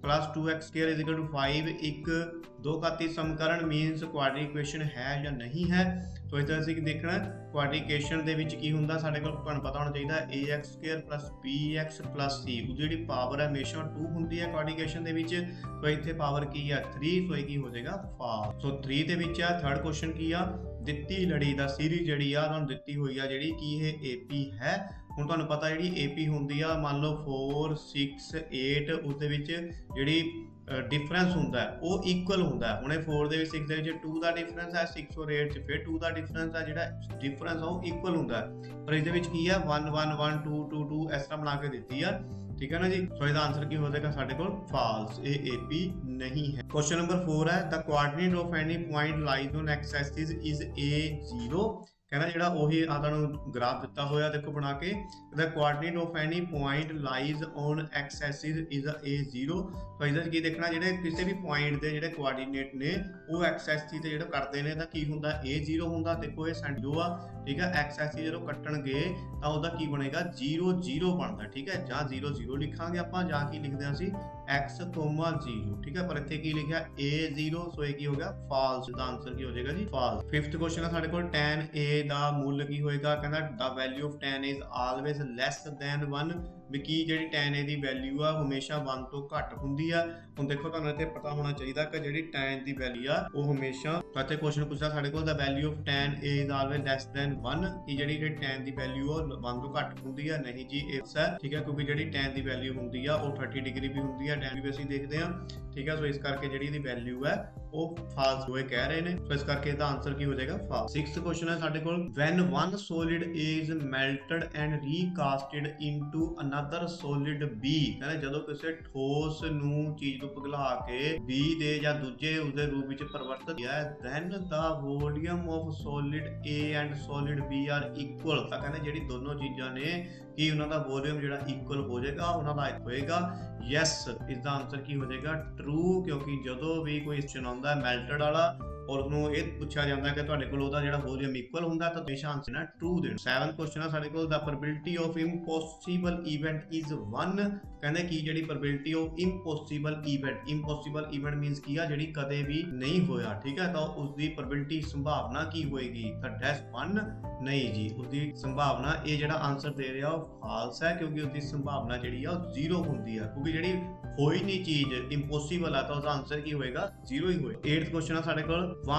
plus 2x square is equal to 5 ਇੱਕ ਦੋ ਘਾਤੀ ਸਮੀਕਰਨ ਮੀਨਸ ਕੁਆਡਰੀ ਇਕੁਏਸ਼ਨ ਹੈ ਜਾਂ ਨਹੀਂ ਹੈ। तो इस तरह से देखना क्वाड्रिकेशन ਦੇ ਵਿੱਚ ਕੀ ਹੁੰਦਾ ਸਾਡੇ ਕੋਲ ਤੁਹਾਨੂੰ ਪਤਾ ਹੋਣਾ ਚਾਹੀਦਾ ax² + bx + c ਉਹਦੀ ਜਿਹੜੀ ਪਾਵਰ ਹੈ ਹਮੇਸ਼ਾ 2 ਹੁੰਦੀ ਹੈ ਕੁਆਡਰਿਕੇਸ਼ਨ ਦੇ ਵਿੱਚ। ਸੋ ਇੱਥੇ ਪਾਵਰ ਕੀ ਹੈ 3, ਸੋ ਇਹ ਕੀ ਹੋ ਜਾਏਗਾ ਫਾਲਸ। ਸੋ 3 ਦੇ ਵਿੱਚ ਆ ਥਰਡ ਕੁਐਸਚਨ ਕੀ ਆ ਦਿੱਤੀ ਲੜੀ ਦਾ ਸੀਰੀਜ਼ ਜਿਹੜੀ ਆ ਤੁਹਾਨੂੰ ਦਿੱਤੀ ਹੋਈ ਆ ਜਿਹੜੀ ਕੀ ਇਹ AP ਹੈ। ਹੁਣ ਤੁਹਾਨੂੰ ਪਤਾ ਜਿਹੜੀ AP ਹੁੰਦੀ ਆ ਮੰਨ ਲਓ 4 6 8 ਉਸ ਦੇ ਵਿੱਚ ਜਿਹੜੀ डिफरेंस ਹੁੰਦਾ ਹੈ ਉਹ ਇਕੁਅਲ ਹੁੰਦਾ ਹੈ। ਹੁਣ ਇਹ 4 ਦੇ ਵਿੱਚ 6 ਦੇ ਵਿੱਚ 2 ਦਾ ਡਿਫਰੈਂਸ ਹੈ, 6 ਔਰ 8 ਚ ਫਿਰ 2 ਦਾ ਡਿਫਰੈਂਸ ਹੈ, ਜਿਹੜਾ ਡਿਫਰੈਂਸ ਉਹ ਇਕੁਅਲ ਹੁੰਦਾ ਹੈ। ਪਰ ਇਸ ਦੇ ਵਿੱਚ ਕੀ ਹੈ 1 1 1 2 2 2 ਇਸ ਤਰ੍ਹਾਂ ਬਣਾ ਕੇ ਦਿੱਤੀ ਆ। ठीक है ना जी। सो इसका आंसर की हो जाएगा साडे कोल फॉल्स, ए AP नहीं है। क्वेश्चन नंबर 4 है the coordinate of any point lies on x axis is A0। कहना ਜਿਹੜਾ ਉਹੀ ਆ ਤੁਹਾਨੂੰ ਗ੍ਰਾਫ ਦਿੱਤਾ ਹੋਇਆ ਦੇਖੋ ਬਣਾ ਕੇ the coordinate of any point lies on x axis is A0। ਸੋ ਇਹਦਾ ਕੀ ਦੇਖਣਾ ਜਿਹੜੇ ਕਿਸੇ ਵੀ ਪੁਆਇੰਟ ਦੇ ਜਿਹੜੇ ਕੋਆਰਡੀਨੇਟ ਨੇ ਉਹ x axis ਤੇ ਜਿਹੜਾ ਕੱਟਦੇ ਨੇ ਤਾਂ ਕੀ ਹੁੰਦਾ A0 ਹੁੰਦਾ। ਦੇਖੋ ਇਹ ਸੈਂਟਰ ਆ ਠੀਕ ਹੈ, x axis ਜਦੋਂ ਕੱਟਣਗੇ ਤਾਂ ਉਹਦਾ ਕੀ ਬਣੇਗਾ 0 0 ਬਣਦਾ। ਠੀਕ ਹੈ, ਜਾਂ 0 0 ਲਿਖਾਂਗੇ ਆਪਾਂ ਜਾਂ ਕੀ ਲਿਖਦੇ ਹਾਂ ਅਸੀਂ x, 0 ਠੀਕ ਹੈ, ਪਰ ਇੱਥੇ ਕੀ ਲਿਖਿਆ A0। ਸੋ ਇਹ ਕੀ ਹੋ ਗਿਆ ਫਾਲਸ, ਦਾ ਆਨਸਰ ਕੀ ਹੋ ਜਾਏਗਾ ਜੀ ਫਾਲਸ। ਫਿਫਥ ਕੁਐਸਚਨ ਹੈ ਸਾਡੇ ਕੋਲ tan A ਦਾ ਮੁੱਲ ਕੀ ਹੋਏਗਾ। ਕਹਿੰਦਾ the value of tan is always less than 1। ਵੀ ਕੀ ਜਿਹੜੀ tan A ਦੀ ਵੈਲਿਊ ਆ ਹਮੇਸ਼ਾ 1 ਤੋਂ ਘੱਟ ਹੁੰਦੀ ਆ। ਹੁਣ ਦੇਖੋ ਤੁਹਾਨੂੰ ਇੱਥੇ ਪਤਾ ਹੋਣਾ ਚਾਹੀਦਾ ਕਿ ਜਿਹੜੀ tan ਦੀ ਵੈਲਿਊ ਆ ਉਹ ਹਮੇਸ਼ਾ ਇੱਥੇ ਕੁਐਸਚਨ ਪੁੱਛਦਾ ਸਾਡੇ ਕੋਲ the value of tan A is always less than 1 ਕਿ ਜਿਹੜੀ tan ਦੀ ਵੈਲਿਊ ਆ 1 ਤੋਂ ਘੱਟ ਹੁੰਦੀ ਆ। ਨਹੀਂ ਜੀ ਇਸ ਹੈ ਠੀਕ ਹੈ, ਕਿਉਂਕਿ ਜਿਹੜੀ tan ਦੀ ਵੈਲਿਊ ਹੁੰਦੀ ਆ ਉਹ 30 ਡਿਗਰੀ ਵੀ ਹੁੰਦੀ ਆ, tan ਵੀ ਅਸੀਂ ਦੇਖਦੇ ਆ ਠੀਕ ਹੈ। ਸੋ ਇਸ ਕਰਕੇ ਜਿਹੜੀ ਇਹਦੀ ਵੈਲਿਊ ਹੈ ਉਹ ਫਾਲਸ ਹੋਏ ਕਹਿ ਰਹੇ ਨੇ। ਸੋ ਇਸ ਕਰਕੇ ਇਹਦਾ ਆਨਸਰ ਕੀ ਹੋ ਜਾਏਗਾ ਫਾਲਸ। ਸਿਕਸਥ ਕੁਐਸਚਨ ਹੈ ਸਾਡੇ ਕੋਲ when one solid is melted and recasted into another solid B। ਕਹਿੰਦੇ ਜਦੋਂ ਕਿਸੇ ਠੋਸ ਨੂੰ ਚੀਜ਼ ਨੂੰ ਪਿਘਲਾ ਕੇ B ਦੇ ਜਾਂ ਦੂਜੇ ਉਸਦੇ ਰੂਪ ਵਿੱਚ ਪਰਿਵਰਤਿਤ ਕੀਤਾ then the volume of solid A and solid B are equal। ਤਾਂ ਕਹਿੰਦੇ ਜਿਹੜੀ ਦੋਨੋਂ ਚੀਜ਼ਾਂ ਨੇ ਕੀ ਉਹਨਾਂ ਦਾ ਵੋਲਿਊਮ ਜਿਹੜਾ ਇਕੁਅਲ ਹੋ ਜਾਏਗਾ, ਉਹਨਾਂ ਦਾ ਹੋਏਗਾ ਯੈਸ। ਇਸ ਦਾ ਆਨਸਰ ਕੀ ਹੋ ਜਾਏਗਾ ਟਰੂ, ਕਿਉਂਕਿ ਜਦੋਂ ਵੀ ਕੋਈ ਕੁਐਸਚਨ ਆਉਂਦਾ ਮੈਲਟਡ ਵਾਲਾ और ਉਹਨੂੰ ਇਹ ਪੁੱਛਿਆ ਜਾਂਦਾ ਕਿ ਤੁਹਾਡੇ ਕੋਲ ਉਹਦਾ ਜਿਹੜਾ ਵੋਲਿਊਮ ਇਕੁਅਲ ਹੁੰਦਾ ਤਾਂ ਹਮੇਸ਼ਾ ਆਨਸਰ ਨਾ ਟਰੂ ਦੇਣਾ। 7th ਕੁਐਸਚਨ ਆ ਸਾਡੇ ਕੋਲ the probability of impossible event is 1। ਕਹਿੰਦੇ ਕੀ ਜਿਹੜੀ probability of impossible event means ਕੀ ਆ ਜਿਹੜੀ ਕਦੇ ਵੀ ਨਹੀਂ ਹੋਇਆ ਠੀਕ ਹੈ, ਤਾਂ ਉਸ ਦੀ probability ਸੰਭਾਵਨਾ ਕੀ ਹੋਏਗੀ ਤਾਂ ਡੈਸ਼ 1 ਨਹੀਂ ਜੀ, ਉਸਦੀ ਸੰਭਾਵਨਾ ਇਹ ਜਿਹੜਾ ਆਨਸਰ ਦੇ ਰਿਹਾ ਉਹ ਫਾਲਸ ਹੈ ਕਿਉਂਕਿ ਉਸਦੀ ਸੰਭਾਵਨਾ ਜਿਹੜੀ ਆ ਉਹ 0 ਹੁੰਦੀ ਆ ਕਿਉਂਕਿ ਜਿਹੜੀ ਹੋਈ ਨਹੀਂ ਚੀਜ਼ ਇੰਪੋਸੀਬਲ ਆ ਤਾਂ ਉਹਦਾ ਆਨਸਰ ਕੀ ਹੋਏਗਾ 0 ਹੀ ਹੋਏਗਾ। 8th ਕੁਐਸਚਨ ਆ ਸਾਡੇ ਕੋਲ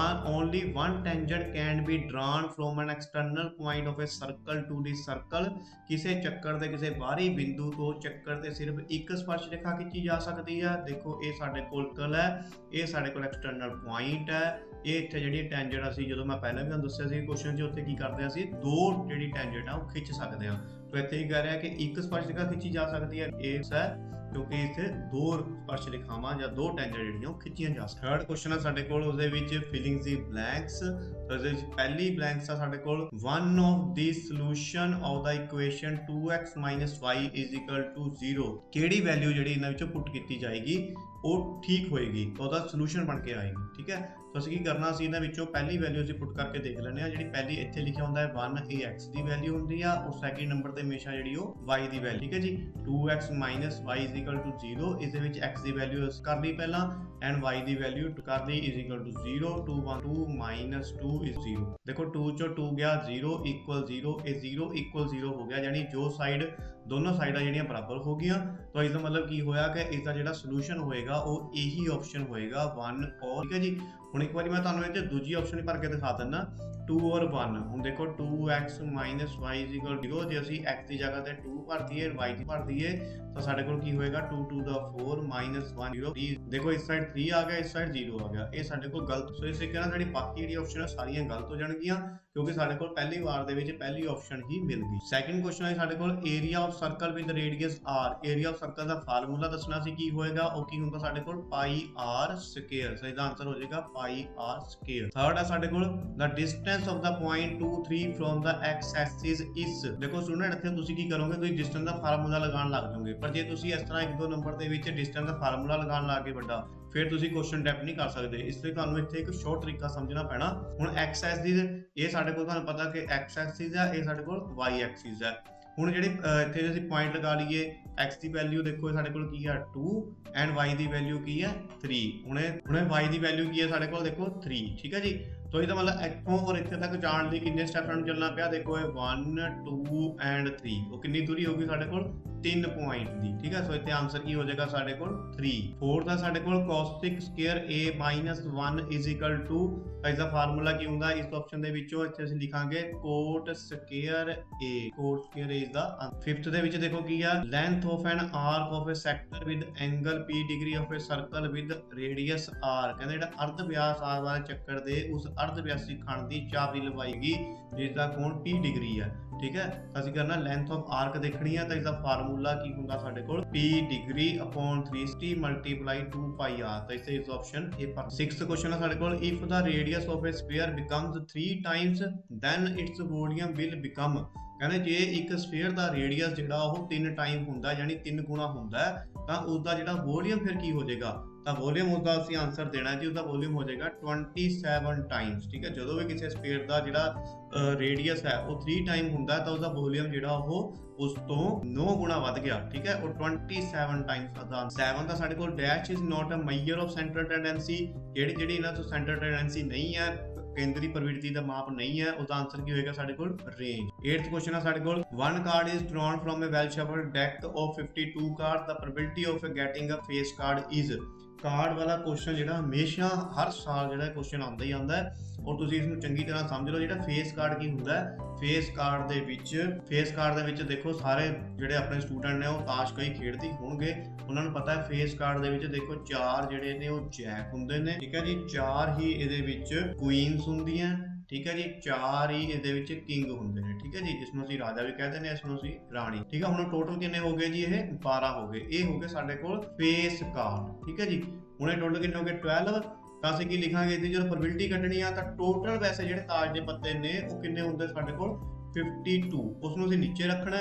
only one tangent can be drawn from an external point of a circle to the circle। ਕਿਸੇ ਚੱਕਰ ਦੇ ਕਿਸੇ ਬਾਹਰੀ ਬਿੰਦੂ ਤੋਂ ਚੱਕਰ ਤੇ ਸਿਰਫ ਇੱਕ ਸਪਰਸ਼ ਰੇਖਾ ਖਿੱਚੀ ਜਾ ਸਕਦੀ ਹੈ। ਦੇਖੋ ਇਹ ਸਾਡੇ ਕੋਲ ਕਲ ਹੈ, ਇਹ ਸਾਡੇ ਕੋਲ ਐਕਸਟਰਨਲ ਪੁਆਇੰਟ ਹੈ। ਇਹ ਇੱਥੇ ਜਿਹੜੀ ਟੈਂਜੈਂਟ ਅਸੀਂ ਜਦੋਂ ਮੈਂ ਪਹਿਲਾਂ ਵੀ ਤੁਹਾਨੂੰ ਦੱਸਿਆ ਸੀ ਕੁਐਸਚਨ 'ਚ ਉੱਥੇ ਕੀ ਕਰਦੇ ਅਸੀਂ ਦੋ ਜਿਹੜੀ ਟੈਂਜੈਂਟ ਆ ਉਹ ਖਿੱਚ ਸਕਦੇ ਹਾਂ। तो ਇੱਥੇ ਹੀ ਕਹਿ ਰਿਹਾ ਕਿ ਇੱਕ ਸਪਰਸ਼ ਰੇਖਾ ਖਿੱਚੀ ਜਾ ਸਕਦੀ ਹੈ। ਇਹ ਹੈ क्योंकि इत्थे दो स्पर्श रेखावां ਜਾਂ दो टेंजेंट ਜਿਹੜੀਆਂ ਖਿੱਚੀਆਂ ਜਾ ਸਕਦੀਆਂ। थर्ड क्वेश्चन है ਸਾਡੇ ਕੋਲ उसदे ਵਿੱਚ फिलिंग्स दी ब्लैंक्स। तो उसदे ਵਿੱਚ पहली ब्लैंक्स ਆ ਸਾਡੇ ਕੋਲ one of the solution of the equation 2x minus y is equal to 0 ਕਿਹੜੀ ਵੈਲਿਊ ਜਿਹੜੀ ਇਹਨਾਂ ਵਿੱਚੋਂ ਪੁੱਟ ਕੀਤੀ ਜਾਏਗੀ ਉਹ ਠੀਕ ਹੋਏਗੀ ਤਾਂ ਉਹਦਾ ਸੋਲੂਸ਼ਨ ਬਣ ਕੇ ਆਏਗੀ। ਠੀਕ ਹੈ, तो ਅਸੀਂ ਕੀ ਕਰਨਾ ਸੀ ਇਹਨਾਂ ਵਿੱਚੋਂ ਪਹਿਲੀ ਵੈਲਿਊ ਅਸੀਂ ਪੁੱਟ ਕਰਕੇ ਦੇਖ ਲੈਂਦੇ ਆ। ਜਿਹੜੀ ਪਹਿਲੀ ਇੱਥੇ ਲਿਖਿਆ ਹੁੰਦਾ ਹੈ 1 ਇਹ x ਦੀ ਵੈਲਿਊ ਹੁੰਦੀ ਆ, ਔਰ ਸੈਕਿੰਡ ਨੰਬਰ ਤੇ ਹਮੇਸ਼ਾ ਜਿਹੜੀ ਉਹ y ਦੀ ਵੈਲਿਊ। ਠੀਕ ਹੈ ਜੀ, 2x y is equal to 0 ਇਸ ਦੇ ਵਿੱਚ x ਦੀ ਵੈਲਿਊ ਕਰ ਲਈ ਪਹਿਲਾਂ ਐਂਡ y ਦੀ ਵੈਲਿਊ ਕਰ ਲਈ is equal to 0 2 1 2 minus 2 is 0। ਦੇਖੋ 2 ਚੋਂ 2 ਗਿਆ 0 equal 0 ਇਹ 0 equal 0 ਹੋ ਗਿਆ, ਯਾਨੀ ਜੋ ਸਾਈਡ ਦੋਨੋਂ ਸਾਈਡਾਂ ਜਿਹੜੀਆਂ ਬਰਾਬਰ ਹੋ ਗਈਆਂ। ਤਾਂ ਇਸ ਦਾ ਮਤਲਬ ਕੀ ਹੋਇਆ ਕਿ ਇਸ ਦਾ ਜਿਹੜਾ ਸੋਲੂਸ਼ਨ ਹੋਏਗਾ ਉਹ ਇਹੀ ਆਪਸ਼ਨ ਹੋਏਗਾ 1 ਔਰ। ਠੀਕ ਹੈ ਜੀ, ਹੁਣ ਇੱਕ ਵਾਰੀ ਮੈਂ ਤੁਹਾਨੂੰ ਇਹ ਦੂਜੀ ਆਪਸ਼ਨ ਹੀ ਭਰ ਕੇ ਦਿਖਾ ਦਿੰਦਾ 2 ਔਰ 1। ਹੁਣ ਦੇਖੋ 2x minus y is equal to 0 ਜੇ ਅਸੀਂ x ਦੀ ਜਗ੍ਹਾ ਤੇ 2 ਭਰ ਦਈਏ y ਦੀ ਭਰ ਦਈਏ ਤਾਂ ਸਾਡੇ ਕੋਲ ਕੀ ਹੋਏਗਾ 2 to the 4 minus 1 0 3। ਦੇਖੋ ਇਸ ਸਾਈਡ 3 ਆ ਗਿਆ, ਇਸ ਸਾਈਡ 0 ਆ ਗਿਆ, ਇਹ ਸਾਡੇ ਕੋਲ ਗਲਤ। ਸੋ ਇਸ ਤਰੀਕੇ ਨਾਲ ਜਿਹੜੀ ਬਾਕੀ ਜਿਹੜੀ ਆਪਸ਼ਨ ਸਾਰੀਆਂ ਗਲਤ ਹੋ ਜਾਣਗੀਆਂ ਕਿਉਂਕਿ ਸਾਡੇ ਕੋਲ ਪਹਿਲੀ ਵਾਰ ਦੇ ਵਿੱਚ ਪਹਿਲੀ ਆਪਸ਼ਨ ਹੀ ਮਿਲ ਗਈ। ਸੈਕਿੰਡ ਕੁਐਸਚਨ ਹੈ ਸਾਡੇ ਕੋਲ area of circle with radius r। Area of circle the formula ਦੱਸਣਾ ਸੀ ਕੀ ਹੋਏਗਾ, ਉਹ ਕੀ ਹੁੰਦਾ ਸਾਡੇ ਕੋਲ ਪਾਈ r ਸਕੁਅਰ। ਸੋ ਇਹਦਾ ਆਨਸਰ ਹੋ ਜਾਏਗਾ ਪਾਈ r ਸਕੁਅਰ। ਥਰਡ ਹੈ ਸਾਡੇ ਕੋਲ the distance of the point 2 3 from the x axis is। ਦੇਖੋ ਸਟੂਡੈਂਟ ਇੱਥੇ ਤੁਸੀਂ ਕੀ ਕਰੋਗੇ, ਤੁਸੀਂ ਡਿਸਟੈਂਸ ਦਾ ਫਾਰਮੂਲਾ ਲਗਾਉਣ ਲੱਗ ਜਾਓਗੇ, ਪਰ ਜੇ ਤੁਸੀਂ ਇਸ ਤਰ੍ਹਾਂ ਇੱਕ ਦੋ ਨੰਬਰ ਦੇ ਵਿੱਚ ਡਿਸਟੈਂਸ ਦਾ ਫਾਰਮੂਲਾ ਲਗਾਉਣ ਲੱਗ ਗਏ ਵੱਡਾ ਫਿਰ ਤੁਸੀਂ ਕੁਐਸਚਨ ਅਟੈਂਪਟ ਨਹੀਂ ਕਰ ਸਕਦੇ। ਇਸ ਲਈ ਤੁਹਾਨੂੰ ਇੱਥੇ ਇੱਕ ਸ਼ਾਰਟ ਤਰੀਕਾ ਸਮਝਣਾ ਪੈਣਾ। ਹੁਣ x ਐਕਸਿਸ ਇਹ ਸਾਡੇ ਕੋਲ ਤੁਹਾਨੂੰ ਪਤਾ ਕਿ x ਐਕਸਿਸ ਹੈ, ਇਹ ਸਾਡੇ ਕੋਲ y ਐਕਸਿਸ ਹੈ। ਹੁਣ ਜਿਹੜੇ ਇੱਥੇ ਅਸੀਂ ਪੁਆਇੰਟ ਲਗਾ ਲਈਏ x ਦੀ ਵੈਲਿਊ ਦੇਖੋ ਸਾਡੇ ਕੋਲ ਕੀ ਹੈ 2 ਐਂਡ y ਦੀ ਵੈਲਿਊ ਕੀ ਹੈ 3। ਹੁਣੇ y ਦੀ ਵੈਲਿਊ ਕੀ ਹੈ ਸਾਡੇ ਕੋਲ ਦੇਖੋ 3। ਠੀਕ ਹੈ ਜੀ, तो ਇਹਦਾ ਮਤਲਬ ਇੱਥੋਂ ਔਰ ਇੱਥੇ ਤੱਕ ਜਾਣ ਲਈ ਕਿੰਨੇ ਸਟੈਪ ਸਾਨੂੰ ਚੱਲਣਾ ਪਿਆ, ਦੇਖੋ ਇਹ 1 2 ਐਂਡ 3। ਉਹ ਕਿੰਨੀ ਦੂਰੀ ਹੋਗੀ ਸਾਡੇ ਕੋਲ 3 ਪੁਆਇੰਟ ਦੀ। ਠੀਕ ਹੈ, ਸੋ ਇੱਥੇ ਆਨਸਰ ਕੀ ਹੋ ਜਾਏਗਾ ਸਾਡੇ ਕੋਲ 3। ਫੋਰਥ ਦਾ ਸਾਡੇ ਕੋਲ cosec square a minus 1 is equal to ਇਸ ਦਾ ਫਾਰਮੂਲਾ ਕੀ ਹੁੰਦਾ, ਇਸ ਆਪਸ਼ਨ ਦੇ ਵਿੱਚੋਂ ਇੱਥੇ ਅਸੀਂ ਲਿਖਾਂਗੇ cot square a। cot square a is the. Fifth ਦੇ ਵਿੱਚ ਦੇਖੋ ਕੀ ਆ length of an arc of a sector with angle p degree of a circle with radius r। ਕਹਿੰਦੇ ਜਿਹੜਾ ਅਰਧ ਵਿਆਸ ਆਰ ਵਾਲੇ ਚੱਕਰ ਦੇ ਉਸ ਅਰਧ ਵਿਆਸੀ ਖੰਡ ਦੀ ਚਾਪ ਦੀ ਲੰਬਾਈ ਗੀ ਜਿਸ ਦਾ ਕੋਣ p ਡਿਗਰੀ ਹੈ। ਠੀਕ ਹੈ, ਅਸੀਂ ਕਰਨਾ ਲੈਂਥ ਆਫ ਆਰਕ ਦੇਖਣੀ ਹੈ ਤਾਂ ਇਸ ਦਾ ਫਾਰਮੂਲਾ ਕੀ ਹੁੰਦਾ ਸਾਡੇ ਕੋਲ p degree upon 360 multiply 2 pi r। ਤਾਂ ਇਸੇ ਇਸ ਆਪਸ਼ਨ A ਪਰ। 6th ਕੁਐਸਚਨ ਹੈ ਸਾਡੇ ਕੋਲ if the radius of a sphere becomes 3 times then its volume will become। ਕਹਿੰਦੇ ਜੇ ਇੱਕ ਸਫੀਅਰ ਦਾ ਰੇਡੀਅਸ ਜਿਹੜਾ ਉਹ 3 ਟਾਈਮ ਹੁੰਦਾ ਯਾਨੀ 3 ਗੁਣਾ ਹੁੰਦਾ ਤਾਂ ਉਸਦਾ ਜਿਹੜਾ ਵੋਲੀਅਮ ਫਿਰ ਕੀ ਹੋ ਜਾਏਗਾ, ਤਾਂ ਵੋਲੀਅਮ ਉਸਦਾ ਅਸੀਂ ਆਨਸਰ ਦੇਣਾ ਜੀ, ਉਸਦਾ ਵੋਲੀਅਮ ਹੋ ਜਾਏਗਾ 27 ਟਾਈਮਸ। ਠੀਕ ਹੈ, ਜਦੋਂ ਵੀ ਕਿਸੇ ਸਫੀਅਰ ਦਾ ਜਿਹੜਾ ਰੇਡੀਅਸ ਹੈ ਉਹ 3 ਟਾਈਮ ਹੁੰਦਾ ਤਾਂ ਉਸਦਾ ਵੋਲੀਅਮ ਜਿਹੜਾ ਉਹ ਉਸ ਤੋਂ 9 ਗੁਣਾ ਵੱਧ ਗਿਆ। ਠੀਕ ਹੈ, ਉਹ 27 ਟਾਈਮਸ ਦਾ। 7 ਦਾ ਸਾਡੇ ਕੋਲ dash is not a measure of central tendency. ਜਿਹੜੀ ਇਹਨਾਂ ਤੋਂ ਸੈਂਟਰਲ ਟੈਂਡੈਂਸੀ ਨਹੀਂ ਹੈ, ਕੇਂਦਰੀ ਪ੍ਰਵਿਰਤੀ ਦਾ ਮਾਪ ਨਹੀਂ ਹੈ, ਉਹਦਾ ਆਨਸਰ ਕੀ ਹੋਏਗਾ ਸਾਡੇ ਕੋਲ ਰੇਂਜ। 8th ਕੁਐਸਚਨ ਹੈ ਸਾਡੇ ਕੋਲ one card is drawn from a well shuffled deck of 52 cards, the probability of getting a face card is। Card ਵਾਲਾ ਕੁਐਸਚਨ ਜਿਹੜਾ ਹਮੇਸ਼ਾ ਹਰ ਸਾਲ ਜਿਹੜਾ ਕੁਐਸਚਨ ਆਉਂਦਾ ਹੀ ਆਉਂਦਾ ਹੈ ਔਰ ਤੁਸੀਂ ਇਸ ਨੂੰ ਚੰਗੀ ਤਰ੍ਹਾਂ ਸਮਝ ਲਓ। ਜਿਹੜਾ ਫੇਸ ਕਾਰਡ ਕੀ ਹੁੰਦਾ ਹੈ, ਫੇਸ ਕਾਰਡ ਦੇ ਵਿੱਚ ਦੇਖੋ ਸਾਰੇ ਜਿਹੜੇ ਆਪਣੇ ਸਟੂਡੈਂਟ ਨੇ ਉਹ ਤਾਸ਼ ਕਈ ਖੇਡਦੇ ਹੋਣਗੇ, ਉਹਨਾਂ ਨੂੰ ਪਤਾ ਹੈ ਫੇਸ ਕਾਰਡ ਦੇ ਵਿੱਚ ਦੇਖੋ 4 ਜਿਹੜੇ ਨੇ ਉਹ ਜੈਕ ਹੁੰਦੇ ਨੇ। ਠੀਕ ਹੈ ਜੀ, 4 ਹੀ ਇਹਦੇ ਵਿੱਚ ਕੁਈਨਸ ਹੁੰਦੀਆਂ। ਠੀਕ ਹੈ ਜੀ, 4 ਹੀ ਇਹਦੇ ਵਿੱਚ ਕਿੰਗ ਹੁੰਦੇ ਨੇ। ਠੀਕ ਹੈ ਜੀ, ਜਿਸ ਨੂੰ ਅਸੀਂ ਰਾਜਾ ਵੀ ਕਹਿੰਦੇ ਨੇ, ਇਸ ਨੂੰ ਅਸੀਂ ਰਾਣੀ। ਠੀਕ ਹੈ, ਹੁਣ ਟੋਟਲ ਕਿੰਨੇ ਹੋ ਗਏ ਜੀ, ਇਹ 12 ਹੋ ਗਏ। ਇਹ ਹੋ ਗਏ ਸਾਡੇ ਕੋਲ ਫੇਸ ਕਾਰਡ। ਠੀਕ ਹੈ ਜੀ, ਹੁਣ ਇਹ ਟੋਟਲ ਕਿੰਨੇ ਹੋ ਗਏ 12। ਤਾਂ ਅਸੀਂ ਕੀ ਲਿਖਾਂਗੇ ਇਹਦੀ ਜਦੋਂ ਪ੍ਰੋਬੇਬਿਲਿਟੀ ਕੱਢਣੀ ਆ ਤਾਂ ਟੋਟਲ ਵੈਸੇ ਜਿਹੜੇ ਤਾਜ ਦੇ ਪੱਤੇ ਨੇ ਉਹ ਕਿੰਨੇ ਹੁੰਦੇ ਸਾਡੇ ਕੋਲ 52। ਉਸ ਨੂੰ ਅਸੀਂ ਨੀਚੇ ਰੱਖਣਾ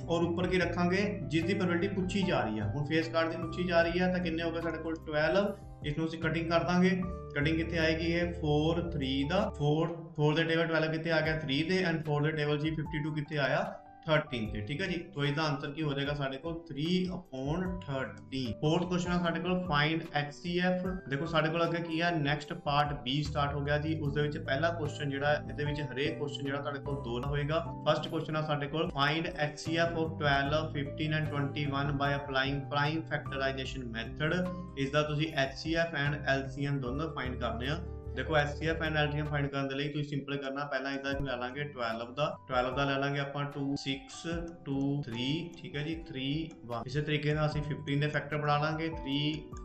ਔਰ ਉੱਪਰ ਕੀ ਰੱਖਾਂਗੇ ਜਿਸ ਦੀ ਪ੍ਰੋਬੇਬਿਲਿਟੀ ਪੁੱਛੀ ਜਾ ਰਹੀ ਆ। ਹੁਣ ਫੇਸ ਕਾਰਡ ਦੀ ਪੁੱਛੀ ਜਾ ਰਹੀ ਆ ਤਾਂ ਕਿੰਨੇ ਹੋ ਗਏ ਸਾਡੇ ਕੋਲ 12। ਇਸ ਨੂੰ ਅਸੀਂ ਕਟਿੰਗ ਕਰ ਦਾਂਗੇ। ਕਟਿੰਗ ਕਿੱਥੇ ਆਏਗੀ, ਇਹ 4 3 ਦਾ 4 ਦੇ ਟੇਬਲ 12 ਕਿੱਥੇ ਆ ਗਿਆ 3 ਦੇ ਐਂਡ 4 ਦੇ ਟੇਬਲ ਜੀ 52 ਕਿੱਥੇ ਆਇਆ 13 ਤੇ। ਠੀਕ ਹੈ ਜੀ, तो इसका आंसर की हो जाएगा साढ़े को 3/13। फोर्थ क्वेश्चन है साढ़े को फाइंड HCF। देखो साढ़े को अगे की है नेक्स्ट पार्ट B स्टार्ट हो गया जी। उस दे विच पहला क्वेश्चन जिहड़ा इहदे विच हरेक क्वेश्चन जिहड़ा साढ़े को दो होएगा। फर्स्ट क्वेश्चन है साढ़े को find HCF of 12 15 and 21 by applying prime factorization method. इसदा तुसी HCF एंड LCM दोनों फाइंड करने हैं। देखो HCF एंड LCM फाइंड करने के लिए तुम सिंपल करना, पहला इसका ले लांगे 12 का ले लांगे ਆਪਾਂ 2 6 2 3 ठीक है जी 3 1। इसी तरीके ਨਾਲ ਅਸੀਂ 15 ਦੇ ਫੈਕਟਰ ਬਣਾ ਲਾਂਗੇ 3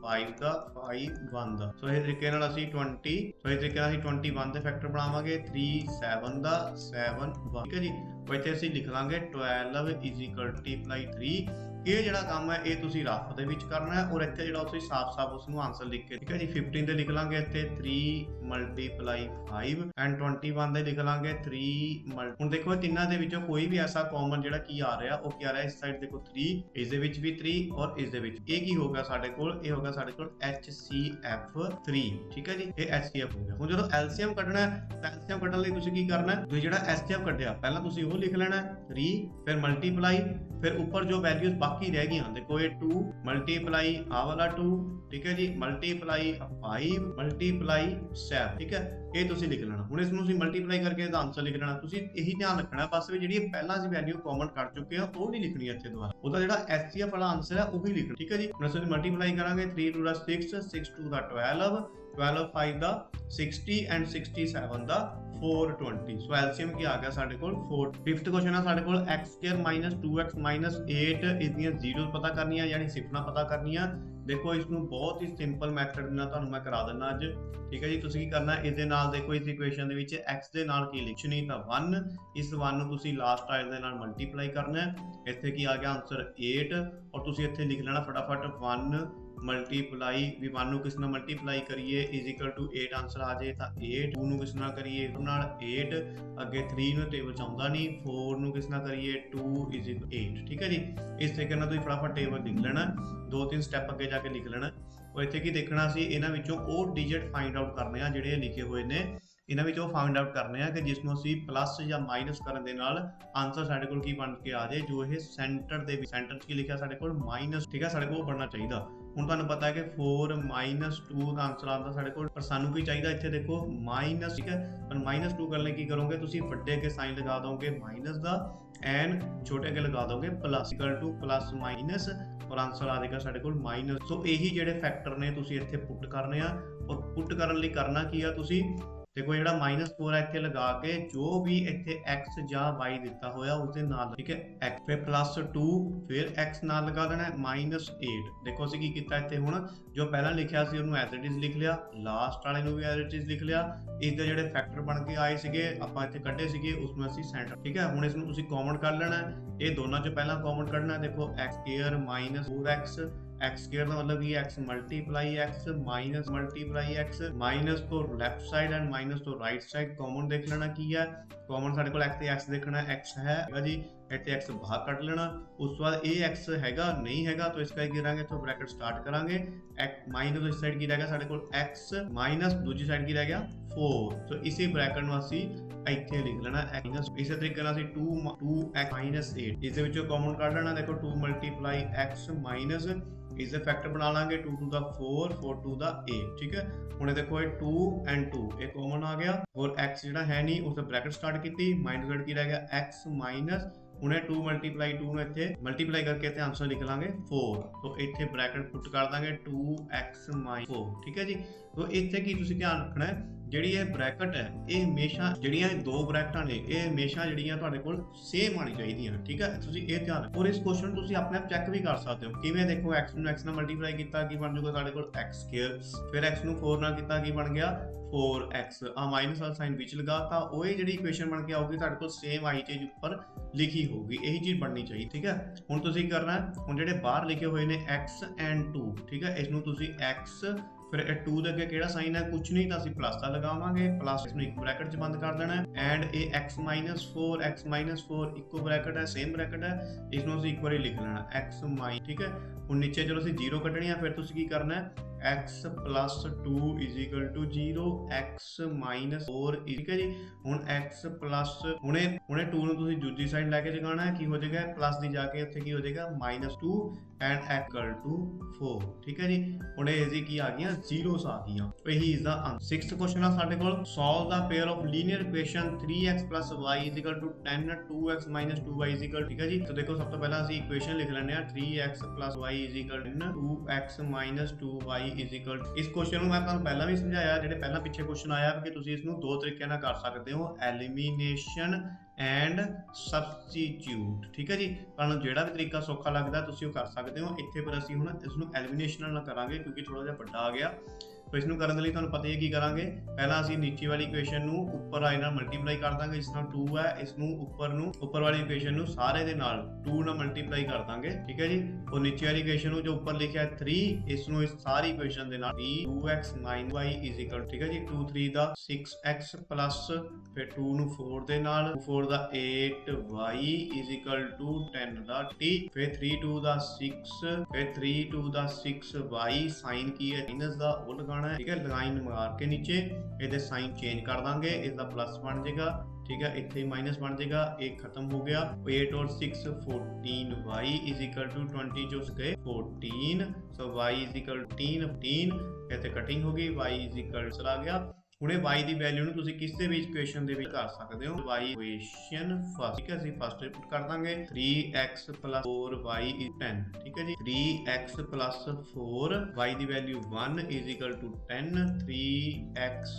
5 ਦਾ 5 1 ਦਾ। ਸੋ ਇਸ ਤਰੀਕੇ ਨਾਲ ਅਸੀਂ 20 ਸੋ ਇਸ ਤਰੀਕੇ ਨਾਲ ਅਸੀਂ 21 ਦੇ ਫੈਕਟਰ ਬਣਾਵਾਂਗੇ 3 7 ਦਾ 7 1 ਠੀਕ है जी। ਇੱਥੇ ਅਸੀਂ ਲਿਖ ਲਾਂਗੇ 12 = 3। ਇਹ ਜਿਹੜਾ ਕੰਮ ਹੈ ਇਹ ਤੁਸੀਂ ਰਫ ਦੇ ਵਿੱਚ ਕਰਨਾ ਹੈ ਔਰ ਇੱਥੇ ਜਿਹੜਾ ਤੁਸੀਂ ਸਾਫ਼-ਸਾਫ਼ ਉਸ ਨੂੰ ਆਨਸਰ ਲਿਖ ਕੇ, ਠੀਕ ਹੈ ਜੀ। 15 ਦੇ ਲਿਖ ਲਾਂਗੇ ਇੱਥੇ 3 × 5 ਐਂਡ 21 ਦੇ ਲਿਖ ਲਾਂਗੇ 3 ਹੁਣ ਦੇਖੋ ਤਿੰਨਾਂ ਦੇ ਵਿੱਚੋਂ ਕੋਈ ਵੀ ਐਸਾ ਕਾਮਨ ਜਿਹੜਾ ਕੀ ਆ ਰਿਹਾ, ਉਹ ਕੀ ਆ ਰਿਹਾ, ਇਸ ਸਾਈਡ ਦੇਖੋ 3, ਇਸ ਦੇ ਵਿੱਚ ਵੀ 3 ਔਰ ਇਸ ਦੇ ਵਿੱਚ। ਇਹ ਕੀ ਹੋਗਾ ਸਾਡੇ ਕੋਲ, ਇਹ ਹੋਗਾ ਸਾਡੇ ਕੋਲ HCF3, ਠੀਕ ਹੈ ਜੀ। ਇਹ HCF ਹੋ ਗਿਆ। ਹੁਣ ਜਦੋਂ LCM ਕੱਢਣਾ ਹੈ ਤਾਂ LCM ਕੱਢਣ ਲਈ ਤੁਸੀਂ ਕੀ ਕਰਨਾ ਹੈ, ਤੁਸੀਂ ਜਿਹੜਾ HCF ਕੱਢਿਆ ਪਹਿਲਾਂ ਤੁਸੀਂ ਉਹ ਲਿਖ ਲੈਣਾ 3, ਫਿਰ ਮਲਟੀਪਲਾਈ, ਫਿਰ ਉੱਪਰ ਜੋ ਵੈਲਿਊਜ਼ ਬਾਕੀ ਰਹਿ ਗਈਆਂ ਦੇਖੋ ਇਹ 2 ਮਲਟੀਪਲਾਈ ਆ ਵਾਲਾ 2, ਠੀਕ ਹੈ ਜੀ, ਮਲਟੀਪਲਾਈ 5 ਮਲਟੀਪਲਾਈ 7, ਠੀਕ ਹੈ। ਇਹ ਤੁਸੀਂ ਲਿਖ ਲੈਣਾ। ਹੁਣ ਇਸ ਨੂੰ ਤੁਸੀਂ ਮਲਟੀਪਲਾਈ ਕਰਕੇ ਇਹਦਾ ਆਨਸਰ ਲਿਖ ਲੈਣਾ। ਤੁਸੀਂ ਇਹੀ ਧਿਆਨ ਰੱਖਣਾ ਬਸ ਵੀ ਜਿਹੜੀ ਪਹਿਲਾਂ ਅਸੀਂ ਵੈਲਿਊ ਕਾਮਨ ਕਰ ਚੁੱਕੇ ਆ ਉਹ ਨਹੀਂ ਲਿਖਣੀ ਇੱਥੇ ਦੁਬਾਰਾ, ਉਹਦਾ ਜਿਹੜਾ HCF ਵਾਲਾ ਆਨਸਰ ਹੈ ਉਹ ਹੀ ਲਿਖਣਾ, ਠੀਕ ਹੈ ਜੀ। ਹੁਣ ਅਸੀਂ ਮਲਟੀਪਲਾਈ ਕਰਾਂਗੇ 3 2 ਦਾ 6, 6 2 ਦਾ 12, 12 5 ਦਾ 60 ਐਂਡ 67 ਦਾ 420। ਸੋ LCM ਕੀ ਆ ਗਿਆ ਸਾਡੇ ਕੋਲ 4। ਫਿਫਥ ਕੁਐਸਚਨ ਹੈ ਸਾਡੇ ਕੋਲ x² - 2x - 8 ਇਸ ਦੀਆਂ ਜ਼ੀਰੋਜ਼ ਪਤਾ ਕਰਨੀਆਂ ਯਾਨੀ ਸਿਫਤਾਂ ਪਤਾ ਕਰਨੀਆਂ। ਦੇਖੋ ਇਸ ਨੂੰ ਬਹੁਤ ਹੀ ਸਿੰਪਲ ਮੈਥਡ ਨਾਲ ਤੁਹਾਨੂੰ ਮੈਂ ਕਰਾ ਦਿੰਦਾ ਅੱਜ, ਠੀਕ ਹੈ ਜੀ। ਤੁਸੀਂ ਕੀ ਕਰਨਾ, ਇਸ ਦੇ ਨਾਲ ਦੇਖੋ ਇਸ ਇਕੁਏਸ਼ਨ ਦੇ ਵਿੱਚ x ਦੇ ਨਾਲ ਕੀ ਲਿਖਣੀ ਤਾਂ 1, ਇਸ 1 ਨੂੰ ਤੁਸੀਂ ਲਾਸਟ ਆਇਲ ਦੇ ਨਾਲ ਮਲਟੀਪਲਾਈ ਕਰਨਾ ਹੈ। ਇੱਥੇ ਕੀ ਆ ਗਿਆ ਆਨਸਰ 8 ਔਰ ਤੁਸੀਂ ਇੱਥੇ ਲਿਖ ਲੈਣਾ ਫਟਾਫਟ 1 ਮਲਟੀਪਲਾਈ ਵੀ 1 ਨੂੰ ਕਿਸ ਨਾਲ ਮਲਟੀਪਲਾਈ ਕਰੀਏ = 8 ਆਨਸਰ ਆ ਜਾਏ ਤਾਂ 8, 2 ਨੂੰ ਕਿਸ ਨਾਲ ਕਰੀਏ ਨਾਲ 8, ਅੱਗੇ 3 ਨੂੰ ਟੇਬਲ ਚ ਆਉਂਦਾ ਨਹੀਂ, 4 ਨੂੰ ਕਿਸ ਨਾਲ ਕਰੀਏ 2 = 8, ਠੀਕ ਹੈ ਜੀ। ਇਸ ਤਰੀਕੇ ਨਾਲ ਤੁਸੀਂ ਫਟਾਫਟ ਟੇਬਲ ਲਿਖ ਲੈਣਾ, 2-3 ਸਟੈਪ ਅੱਗੇ ਜਾ ਕੇ ਲਿਖ ਲੈਣਾ। ਉਹ ਇੱਥੇ ਕੀ ਦੇਖਣਾ ਸੀ, ਇਹਨਾਂ ਵਿੱਚੋਂ ਉਹ ਡਿਜਿਟ ਫਾਈਂਡ ਆਊਟ ਕਰਨੇ ਆ ਜਿਹੜੇ ਲਿਖੇ ਹੋਏ ਨੇ, ਇਹਨਾਂ ਵਿੱਚ ਉਹ ਫਾਈਂਡ ਆਊਟ ਕਰਨੇ ਆ ਕਿ ਜਿਸ ਨੂੰ ਅਸੀਂ ਪਲੱਸ ਜਾਂ ਮਾਈਨਸ ਕਰਨ ਦੇ ਨਾਲ ਆਨਸਰ ਸਾਡੇ ਕੋਲ ਕੀ ਬਣ ਕੇ ਆ ਜਾਏ, ਜੋ ਇਹ ਸੈਂਟਰ ਦੇ ਵਿੱਚ, ਸੈਂਟਰ 'ਚ ਕੀ ਲਿਖਿਆ ਸਾਡੇ ਕੋਲ ਮਾਈਨਸ, ਠੀਕ ਹੈ, ਸਾਡੇ ਕੋਲ ਬਣਨਾ ਚਾਹੀਦਾ। ਹੁਣ ਤੁਹਾਨੂੰ ਪਤਾ ਹੈ ਕਿ 4 - 2 ਦਾ ਆਨਸਰ ਆਉਂਦਾ ਸਾਡੇ ਕੋਲ, ਪਰ ਸਾਨੂੰ ਕੀ ਚਾਹੀਦਾ ਇੱਥੇ ਦੇਖੋ ਮਾਈਨਸ, ਠੀਕ ਹੈ। ਪਰ -2 ਕਰਨ ਲਈ ਕੀ ਕਰੋਗੇ, ਤੁਸੀਂ ਵੱਡੇ ਅੱਗੇ ਸਾਈਨ ਲਗਾ ਦੋਗੇ ਮਾਈਨਸ ਦਾ ਐਂਡ ਛੋਟੇ ਅੱਗੇ ਲਗਾ ਦੋਗੇ ਪਲੱਸ = ਪਲੱਸ ਮਾਈਨਸ ਔਰ ਆਨਸਰ ਆ ਜਾਏਗਾ ਸਾਡੇ ਕੋਲ ਮਾਈਨਸ। ਸੋ ਇਹੀ ਜਿਹੜੇ ਫੈਕਟਰ ਨੇ ਤੁਸੀਂ ਇੱਥੇ ਪੁੱਟ ਕਰਨੇ ਆ ਔਰ ਪੁੱਟ ਕਰਨ ਲਈ ਕਰਨਾ ਕੀ ਆ, ਤੁਸੀਂ ਦੇਖੋ ਜਿਹੜਾ -4 ਹੈ ਇੱਥੇ ਲਗਾ ਕੇ ਜੋ ਵੀ ਇੱਥੇ x ਜਾਂ y ਦਿੱਤਾ ਹੋਇਆ ਉਸ ਦੇ ਨਾਲ, ਠੀਕ ਹੈ, x ਫਿਰ +2 ਫਿਰ x ਨਾਲ ਲਗਾ ਦੇਣਾ -8। ਦੇਖੋ ਅਸੀਂ ਕੀ ਕੀਤਾ ਇੱਥੇ, ਹੁਣ ਜੋ ਪਹਿਲਾਂ ਲਿਖਿਆ ਸੀ ਉਹਨੂੰ ਐਜ਼ ਇਟ ਇਜ਼ ਲਿਖ ਲਿਆ, ਲਾਸਟ ਵਾਲੇ ਨੂੰ ਵੀ ਐਜ਼ ਇਟ ਇਜ਼ ਲਿਖ ਲਿਆ। ਇਸ ਦੇ ਜਿਹੜੇ ਫੈਕਟਰ ਬਣ ਕੇ ਆਏ ਸੀਗੇ ਆਪਾਂ ਇੱਥੇ ਕੱਢੇ ਸੀਗੇ ਉਸ ਨੂੰ ਅਸੀਂ ਸੈਂਟਰ, ਠੀਕ ਹੈ। ਹੁਣ ਇਸ ਨੂੰ ਤੁਸੀਂ ਕਾਮਨ ਕਰ ਲੈਣਾ, ਇਹ ਦੋਨਾਂ ਚੋਂ ਪਹਿਲਾਂ ਕਾਮਨ ਕੱਢਣਾ। ਦੇਖੋ x² - 4x, x² ਦਾ मतलब ये x multiply x minus multiply x, minus तो लेफ्ट साइड एंड माइनस तो राइट साइड। कॉमन देख लेना की है, कॉमन साडे कोल x ते x देखना, x है जी, ਇੱਥੇ x ਬਾਹਰ ਕੱਢ ਲੈਣਾ। ਉਸ ਤੋਂ ਬਾਅਦ ਇਹ x ਹੈਗਾ ਨਹੀਂ ਹੈਗਾ तो इसका ਕੀ ਕਰਾਂਗੇ, तो ब्रैकेट स्टार्ट करांगे। x माइनस इस साइड ਕੀ ਰਹਿ ਗਿਆ ਸਾਡੇ ਕੋਲ x ਮਾਈਨਸ ਦੂਜੀ ਸਾਈਡ ਕੀ ਰਹਿ ਗਿਆ 4। तो इसी ब्रैकेट ਨੂੰ ਅਸੀਂ ਇੱਥੇ ਲਿਖ ਲੈਣਾ x। ਇਸੇ ਤਰੀਕੇ ਨਾਲ ਅਸੀਂ 2x - 8 ਇਸ ਦੇ ਵਿੱਚੋਂ ਕਾਮਨ ਕੱਢ ਲੈਣਾ। ਦੇਖੋ 2 × x ਮਾਈਨਸ ਇਸ ਦੇ ਫੈਕਟਰ ਬਣਾ ਲਾਂਗੇ 2 2 ਦਾ 4 4 2 ਦਾ 8, ਠੀਕ ਹੈ। ਹੁਣ ਦੇਖੋ ਇਹ 2 ਐਂਡ 2 ਇਹ ਕਾਮਨ ਆ ਗਿਆ ਔਰ x ਜਿਹੜਾ ਹੈ ਨਹੀਂ ਉਸ ਦਾ ਬ੍ਰੈਕਟ ਸਟਾਰਟ ਕੀਤੀ, ਮਾਈਨਸ ਸਾਈਡ ਕੀ ਰਹਿ ਗਿਆ x ਮਾਈਨਸ, ਹੁਣ ਇਹ 2 × 2 ਨੂੰ ਇੱਥੇ ਮਲਟੀਪਲਾਈ ਕਰਕੇ ਇੱਥੇ ਆਨਸਰ ਲਿਖ ਲਾਂਗੇ 4। तो ਇੱਥੇ ਬ੍ਰੈਕਟ ਪੁੱਟ ਕਰ ਦਾਂਗੇ 2x - 4, ਠੀਕ ਹੈ ਜੀ। तो ਇੱਥੇ ਕੀ ਤੁਸੀਂ ਧਿਆਨ ਰੱਖਣਾ ਹੈ, ਜਿਹੜੀ ਇਹ ਬ੍ਰੈਕਟ ਹੈ ਇਹ ਹਮੇਸ਼ਾ ਜਿਹੜੀਆਂ ਇਹ ਦੋ ਬ੍ਰੈਕਟਾਂ ਨੇ ਇਹ ਹਮੇਸ਼ਾ ਜਿਹੜੀਆਂ ਤੁਹਾਡੇ ਕੋਲ ਸੇਮ ਆਣੀ ਚਾਹੀਦੀਆਂ, ਠੀਕ ਹੈ। ਤੁਸੀਂ ਇਹ ਧਿਆਨ ਰੱਖੋ ਔਰ ਇਸ ਕੁਐਸਚਨ ਤੁਸੀਂ ਆਪਣੇ ਆਪ ਚੈੱਕ ਵੀ ਕਰ ਸਕਦੇ ਹੋ ਕਿਵੇਂ। ਦੇਖੋ x ਨੂੰ x ਨਾਲ ਮਲਟੀਪਲਾਈ ਕੀਤਾ ਕੀ ਬਣ ਜਾਊਗਾ ਸਾਡੇ ਕੋਲ x², ਫਿਰ x ਨੂੰ 4 ਨਾਲ ਕੀਤਾ ਕੀ ਬਣ ਗਿਆ 4x, ਆ ਮਾਈਨਸ ਵਾਲਾ ਸਾਈਨ ਵਿੱਚ ਲਗਾਤਾ। ਉਹ ਜਿਹੜੀ ਇਕੁਏਸ਼ਨ ਬਣ ਕੇ ਆਊਗੀ ਤੁਹਾਡੇ ਕੋਲ ਸੇਮ ਆਈ ਚੀਜ਼ ਉੱਪਰ ਲਿਖੀ ਹੋਊਗੀ, ਇਹੀ ਚੀਜ਼ ਬਣਨੀ ਚਾਹੀਦੀ, ਠੀਕ ਹੈ। ਹੁਣ ਤੁਸੀਂ ਕਰਨਾ, ਹੁਣ ਜਿਹੜੇ ਬਾਹਰ ਲਿਖੇ ਹੋਏ ਨੇ x ਐਂਡ 2, ਠੀਕ ਹੈ, ਇਸ ਨੂੰ ਤੁਸੀਂ x ਫਿਰ ਇਹ 2 ਦੇ ਅੱਗੇ ਕਿਹੜਾ ਸਾਈਨ ਹੈ, ਕੁਝ ਨਹੀਂ ਤਾਂ ਅਸੀਂ ਪਲੱਸ ਦਾ ਲਗਾਵਾਂਗੇ, ਪਲੱਸ ਇਸ ਨੂੰ ਇੱਕ ਬ੍ਰੈਕਟ 'ਚ ਬੰਦ ਕਰ ਦੇਣਾ ਐਂਡ ਇਹ x - 4 x - 4 ਇੱਕੋ ਬ੍ਰੈਕਟ ਹੈ, ਸੇਮ ਬ੍ਰੈਕਟ ਹੈ, ਇਸ ਨੂੰ ਅਸੀਂ ਇੱਕ ਵਾਰੀ ਲਿਖ ਲੈਣਾ x - ਠੀਕ ਹੈ। ਹੁਣ ਨੀਚੇ ਜਦੋਂ ਅਸੀਂ 0 ਕੱਢਣੀ ਆ ਫਿਰ ਤੁਸੀਂ ਕੀ ਕਰਨਾ ਹੈ x + 2 = 0 x - 4, ਠੀਕ ਹੈ ਜੀ। ਹੁਣ x ਪਲੱਸ ਹੁਣੇ 2 ਨੂੰ ਤੁਸੀਂ ਦੂਜੀ ਸਾਈਡ ਲੈ ਕੇ ਜਗਾਉਣਾ ਹੈ, ਕੀ ਹੋ ਜਾਏਗਾ ਪਲੱਸ ਦੀ ਜਾ ਕੇ ਉੱਥੇ ਕੀ ਹੋ ਜਾਏਗਾ -2 ਐਂਡ x = 4, ਠੀਕ ਹੈ ਜੀ। ਹੁਣ ਇਹ ਜੀ ਕੀ ਆ ਗਈਆਂ ਜ਼ੀਰੋਸ ਆ ਗਈਆਂ, ਇਹੀ ਇਸ ਦਾ ਆਨਸਰ। 6th ਕੁਐਸਚਨ ਆ ਸਾਡੇ ਕੋਲ, solve the pair of linear equation 3x + y = 10 2x - 2y = ਠੀਕ ਹੈ ਜੀ। ਤਾਂ ਦੇਖੋ ਸਭ ਤੋਂ ਪਹਿਲਾਂ ਅਸੀਂ ਇਕੁਏਸ਼ਨ ਲਿਖ ਲੈਂਦੇ ਆ 3x + y = 10 2x - 2y = ਇਸ ਕੁਐਸਚਨ ਨੂੰ ਮੈਂ ਤੁਹਾਨੂੰ ਪਹਿਲਾਂ ਵੀ ਸਮਝਾਇਆ, ਜਿਹੜੇ ਪਹਿਲਾਂ ਪਿੱਛੇ ਕੁਐਸਚਨ ਆਇਆ ਕਿ ਤੁਸੀਂ ਇਸ ਨੂੰ ਦੋ ਤਰੀਕਿਆਂ ਨਾਲ ਕਰ ਸਕਦੇ ਹੋ, ਐਲੀਮੀਨੇਸ਼ਨ ਐਂਡ ਸਬਸਟੀਟਿਊਟ, ਠੀਕ ਹੈ ਜੀ। ਤੁਹਾਨੂੰ ਜਿਹੜਾ ਵੀ ਤਰੀਕਾ ਸੌਖਾ ਲੱਗਦਾ ਤੁਸੀਂ ਉਹ ਕਰ ਸਕਦੇ ਹੋ। ਇੱਥੇ ਪਰ ਅਸੀਂ ਹੁਣ ਇਸ ਨੂੰ ਐਲੀਮੀਨੇਸ਼ਨ ਨਾਲ ਕਰਾਂਗੇ ਕਿਉਂਕਿ ਥੋੜਾ ਜਿਹਾ ਵੱਡਾ ਆ ਗਿਆ। तो इसनूं करन लई तुहानूं पता ही है की करांगे, पहला असीं नीचे वाली इक्वेशन नूं उपर वाले नाल मल्टीप्लाई कर दांगे, जिस तरह 2 है इसनूं उपर वाली इक्वेशन नूं सारे दे नाल 2 नाल मल्टीप्लाई कर दांगे, ठीक है जी। और नीचे वाली इक्वेशन नूं जो उपर लिखिआ है 3 इसनूं इस सारी इक्वेशन दे नाल 2x 9y इज इक्वल, ठीक है जी, 2 3 दा 6x प्लस फिर 2 नूं 4 दे नाल 4 दा 8y इज इक्वल टू 10 दा t, फिर 3 2 दा 6 फिर 3 2 दा 6y, साइन की है माइनस दा वो लगाना है, ठीक है। लाइन मार के नीचे ਇਹਦੇ साइन चेंज कर देंगे, इसका प्लस बन जाएगा, ठीक है, इतने माइनस बन जाएगा, एक खत्म हो गया। 8 और 6 14y इज इक्वल टू 20 जो गए 14, सो y इज इक्वल 15, इतने कटिंग हो गई, y इज इक्वल चला गया। हुणे y ਦੀ ਵੈਲਿਊ ਨੂੰ ਤੁਸੀਂ ਕਿਸੇ ਵੀ ਇਕੁਏਸ਼ਨ ਦੇ ਵਿੱਚ ਕਰ ਸਕਦੇ ਹੋ। y ਇਕੁਏਸ਼ਨ ਫਸਟ, ਠੀਕ ਹੈ, ਅਸੀਂ ਫਸਟ ਪੁੱਟ ਕਰ ਦਾਂਗੇ 3x 4y is 10, ਠੀਕ ਹੈ ਜੀ। 3x 4 y the value 1 is equal to 10, 3x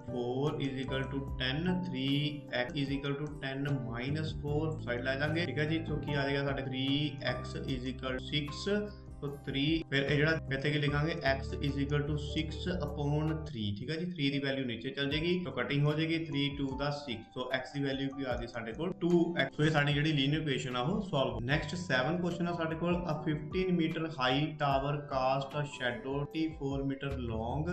4 is equal to 10, 3x is equal to 10 minus 4 side ला जाएंगे, ठीक है जी। तो की आ जाएगा साडे 3x is equal 6, तो 3 फिर ये जड़ा इत्थे की लिखांगे x is equal to 6 upon 3, ठीक है जी। 3 की वैल्यू नीचे चल जाएगी तो कटिंग हो जाएगी, 3 2 दा 6, तो x की वैल्यू की आ गई साडे कोल 2x। तो ये साडी जेहड़ी लीनियर इक्वेशन आ वो सॉल्व हो। नेक्स्ट 7 क्वेश्चन है साडे कोल, a 15 meter high tower cast a shadow 24 meter long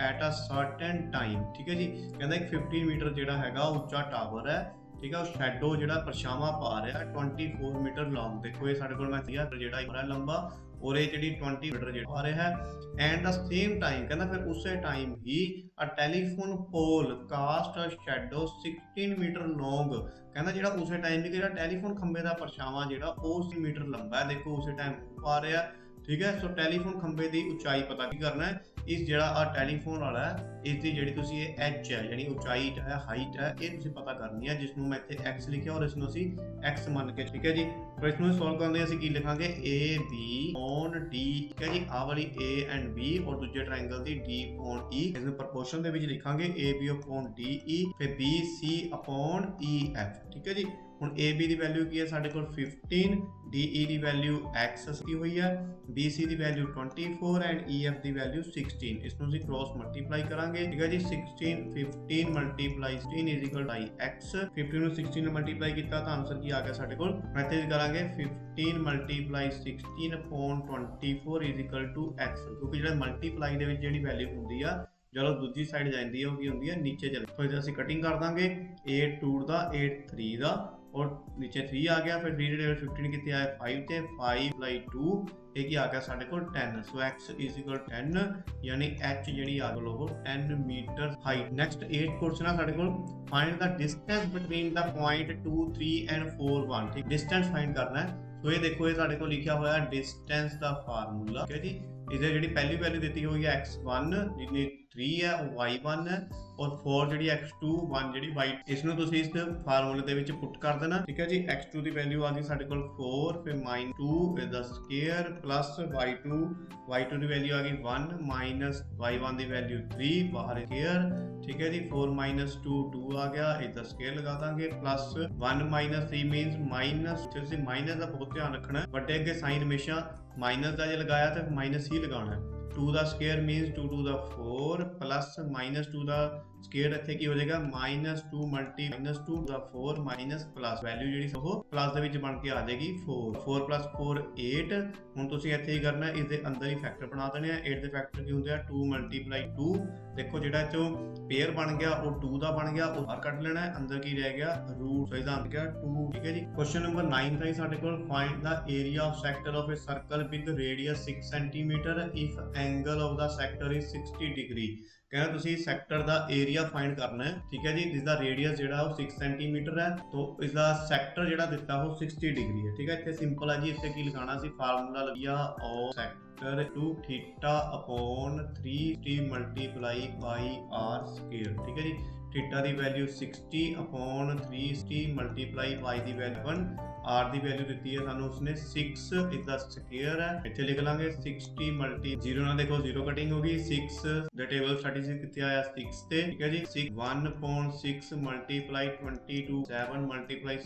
at a certain time, ठीक है जी। कहंदा एक 15 मीटर जेहड़ा हैगा उच्चा टावर है, ठीक है, शैडो जेहड़ा परछावां पा रहा है 24 मीटर लॉन्ग। देखो ये साडे कोल मैं दिया जेहड़ा है लंबा और ये जी 20 मीटर जो आ रहा है। एंड द सेम टाइम कहना फिर उस टाइम ही a telephone pole cast a shadow 16 meter long, कहना जो उस टाइम भी जो टेलीफोन खंबे का परछावां जो 16 मीटर लंबा है, देखो उस टाइम आ रहा है, ठीक है। सो टेलीफोन खंबे की उचाई पता की करना है, इस जरा आ टेलीफोन वाला है इसकी जी तुसी ये एच है यानी उचाई है हाइट है, ये तुसी पता करनी है, जिसनों मैं इत्थे एक्स लिखिया और इसनों असी एक्स मान के, ठीक है जी। तो इसनों सॉल्व करने असी की लिखांगे ए बी ऑन डी, ठीक है जी। आ वाली ए एंड बी और दूजे ट्रायंगल दी डी ऑन ई, इसनों प्रोपोर्शन दे विच लिखांगे A B upon D E, फिर B C upon E F, ठीक है जी। हुण ए बी की वैल्यू की है साडे कोल 15, डी ई की वैल्यू एक्स दी हुई है, बी सी की वैल्यू 24 एंड ई एफ की वैल्यू 16। इसनों असीं क्रॉस मल्टीप्लाई करांगे, ठीक है जी। 15 multiply 16 is equal to x, 15 ਨੂੰ 16 ਨਾਲ ਮਲਟੀਪਲਾਈ ਕੀਤਾ ਤਾਂ ਆਨਸਰ ਕੀ ਆ ਗਿਆ ਸਾਡੇ ਕੋਲ, ਮੈਥਡ ਕਰਾਂਗੇ 15 multiply 16 upon 24 is equal to x, ਕਿਉਂਕਿ ਜਿਹੜਾ ਮਲਟੀਪਲਾਈ ਦੇ ਵਿੱਚ ਜਿਹੜੀ ਵੈਲਿਊ ਹੁੰਦੀ ਆ ਜਦੋਂ ਦੂਜੀ ਸਾਈਡ ਜਾਂਦੀ ਹੈ ਉਹ ਕੀ ਹੁੰਦੀ ਹੈ ਨੀचे ਚਲੇ। तो इधर ਅਸੀਂ ਕਟਿੰग ਕਰ ਦਾਂਗੇ 8 2 ਦਾ 8 3 ਦਾ और नीचे 3 आ गया, फिर 3 डी 15 कितने आया 5 थे 5 बाई 2 एक ही आ गया साढ़े को 10, सो x इज इक्वल 10 यानी h ਜਿਹੜੀ ਆ ਗਈ ਉਹ 10 मीटर हाइट। नेक्स्ट 8 क्वेश्चन है साढ़े को, find the distance between the point 2 3 and 4 1, ठीक, डिस्टेंस फाइंड करना है। तो ये देखो ये साढ़े को लिखा हुआ है डिस्टेंस का फार्मूला, ठीक है जी। इधर जी पहली वैल्यू दी हुई है x1 जितनी 3 है y1 है और 4 जी x2 1 जी y, इसनों तुसीं इस फार्मूले दे विच पुट कर देना, ठीक है जी। x2 की वैल्यू आ गई साडे कोल 4, फिर -2 द स्क्वायर प्लस y2 की वैल्यू आ गई 1 माइनस y1 की वैल्यू 3 बाहर स्क्वायर, ठीक है जी। 4 माइनस 2 2 आ गया, इधर स्क्वायर लगा देंगे, प्लस 1 माइनस 3 मीनस माइनस, तुसीं माइनस का बहुत ध्यान रखना है, बड़े अगे साइन हमेशा माइनस का जो लगाया तो माइनस ही लगाना है। 2 का स्क्वायर मीनस 2 2 का 4 प्लस -2 का स्क्वायर इत्थे की हो जाएगा -2 मल्टी -2 का 4 माइनस प्लस वैल्यू जी वो प्लस दे विच बन के आ जाएगी 4 4 प्लस 4 8। हुण तुसीं इत्थे ही करना इस दे अंदर ही फैक्टर बना देने हैं। 8 दे फैक्टर की होंदे आ 2 मल्टीप्लाई 2, देखो जिहड़ा इत्थों पेयर बन गया वो 2 का बन गया, वो बाहर कट लेना है, अंदर की रह गया रूट, सो इसदा आंसर क्या 2, ठीक है जी। क्वेश्चन नंबर 9 था साडे कोल, find the area of sector of a circle with radius 6 centimetre if angle of the sector is 60 degree. कहना तुसी सेक्टर दा एरिया फाइंड करना है, ठीक है जी, जिसका रेडियस जेड़ा वो 6 सेंटीमीटर है, तो इसका सेक्टर जेड़ा दिता वो 60 डिग्री है, ठीक है। इत्थे सिंपल है जी, इत्थे की लिखाना सी फार्मूला लगिया of sector to theta upon 3t multiply by r square, ठीक है जी। थीटा की value 60 upon 3t multiply by की वैल्यू 1, r ਦੀ ਵੈਲਿਊ ਦਿੱਤੀ ਹੈ ਸਾਨੂੰ ਉਸਨੇ 6 ਇਸਦਾ ਸਕੁਅਰ ਹੈ। ਇੱਥੇ ਲਿਖ ਲਾਂਗੇ 60 ਮਲਟੀ 0 ਨਾਲ ਦੇਖੋ 0 ਕਟਿੰਗ ਹੋ ਗਈ। 6 ਦੇ ਟੇਬਲ ਸਟੈਟਿਸਟਿਕ ਕਿੱਥੇ ਆਇਆ 6 ਤੇ, ਠੀਕ ਹੈ ਜੀ। 1/6 ਮਲਟੀਪਲਾਈ 22 7 ਮਲਟੀਪਲਾਈ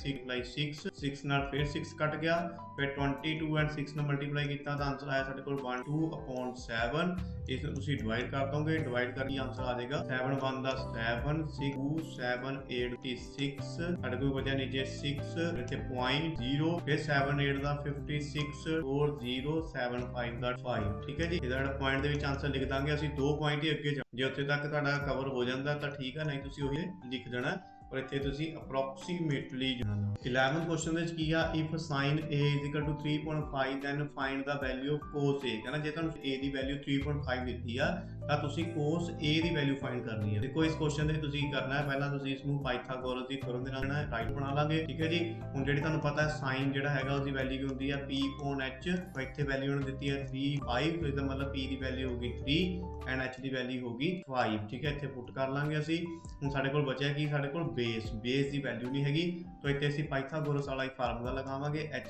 6 6 ਨਾਲ ਫਿਰ 6 ਕੱਟ ਗਿਆ, ਫਿਰ 22 ਐਂਡ 6 ਨਾਲ ਮਲਟੀਪਲਾਈ ਕੀਤਾ ਤਾਂ ਆਨਸਰ ਆਇਆ ਸਾਡੇ ਕੋਲ 12/7। ਇਸ ਨੂੰ ਤੁਸੀਂ ਡਿਵਾਈਡ ਕਰ ਦੋਗੇ, ਡਿਵਾਈਡ ਕਰਕੇ ਆਨਸਰ ਆ ਜਾਏਗਾ 7 1 ਦਾ 7 6 2 7 8 ਦੀ 6 ਸਾਡੇ ਕੋਲ ਬਚਿਆ ਨੀਚੇ 6 ਇੱਥੇ 0.0 ਫਿਰ 7 8 ਦਾ 56 4 0 7 5 ਦਾ 5, ਠੀਕ ਹੈ ਜੀ। ਇਹਦਾ ਜਿਹੜਾ ਪੁਆਇੰਟ ਦੇ ਵਿੱਚ ਆਨਸਰ ਲਿਖ ਦਾਂਗੇ ਅਸੀਂ 2 ਪੁਆਇੰਟ ਹੀ ਅੱਗੇ ਜੇ ਉੱਥੇ ਤੱਕ ਤੁਹਾਡਾ ਕਵਰ ਹੋ ਜਾਂਦਾ ਤਾਂ ਠੀਕ ਹੈ, ਨਹੀਂ ਤੁਸੀਂ ਉਹੀ ਲਿਖ ਦੇਣਾ ਪਰ ਇੱਥੇ ਤੁਸੀਂ ਅਪਰੋਕਸੀਮੇਟਲੀ ਜਾਣਨਾ। 11th ਕੁਐਸਚਨ ਦੇ ਵਿੱਚ ਕੀ ਆ, if sin a = 3.5 then find the value of cos a। ਕਹਿੰਦਾ ਜੇ ਤੁਹਾਨੂੰ a ਦੀ ਵੈਲਿਊ 3.5 ਦਿੱਤੀ ਆ ਤਾਂ ਤੁਸੀਂ cos a the value find ਕਰਨੀ ਹੈ। ਦੇਖੋ ਇਸ ਕੁਐਸਚਨ ਦੇ ਤੁਸੀਂ ਕਰਨਾ ਹੈ, ਪਹਿਲਾਂ ਤੁਸੀਂ ਇਸ ਨੂੰ ਪਾਈਥਾਗੋਰਸ ਦੀ ਥਿਓਰਮ ਦੇ ਨਾਲ ਰਾਈਟ ਬਣਾ ਲਾਂਗੇ, ਠੀਕ ਹੈ ਜੀ। ਹੁਣ ਜਿਹੜੀ ਤੁਹਾਨੂੰ ਪਤਾ ਹੈ sin ਜਿਹੜਾ ਹੈਗਾ ਉਹਦੀ ਵੈਲਿਊ ਕੀ ਹੁੰਦੀ ਹੈ p/h, ਇੱਥੇ ਵੈਲਿਊ ਉਹਨੇ ਦਿੱਤੀ ਹੈ 3 5, ਇਹਦਾ ਮਤਲਬ p ਦੀ ਵੈਲਿਊ ਹੋਗੀ 3 ਐਂਡ h ਦੀ ਵੈਲਿਊ ਹੋਗੀ 5, ਠੀਕ ਹੈ। ਇੱਥੇ ਪੁੱਟ ਕਰ ਲਾਂਗੇ ਅਸੀਂ। ਹੁਣ ਸਾਡੇ ਕੋਲ ਬਚਿਆ ਕੀ, ਸਾਡੇ ਕੋਲ ਬੇਸ ਦੀ ਵੈਲਿਊ ਨਹੀਂ ਹੈਗੀ ਤਾਂ ਇੱਥੇ ਅਸੀਂ ਪਾਈਥਾਗੋਰਸ ਵਾਲਾ ਹੀ ਫਾਰਮੂਲਾ ਲਗਾਵਾਂਗੇ h²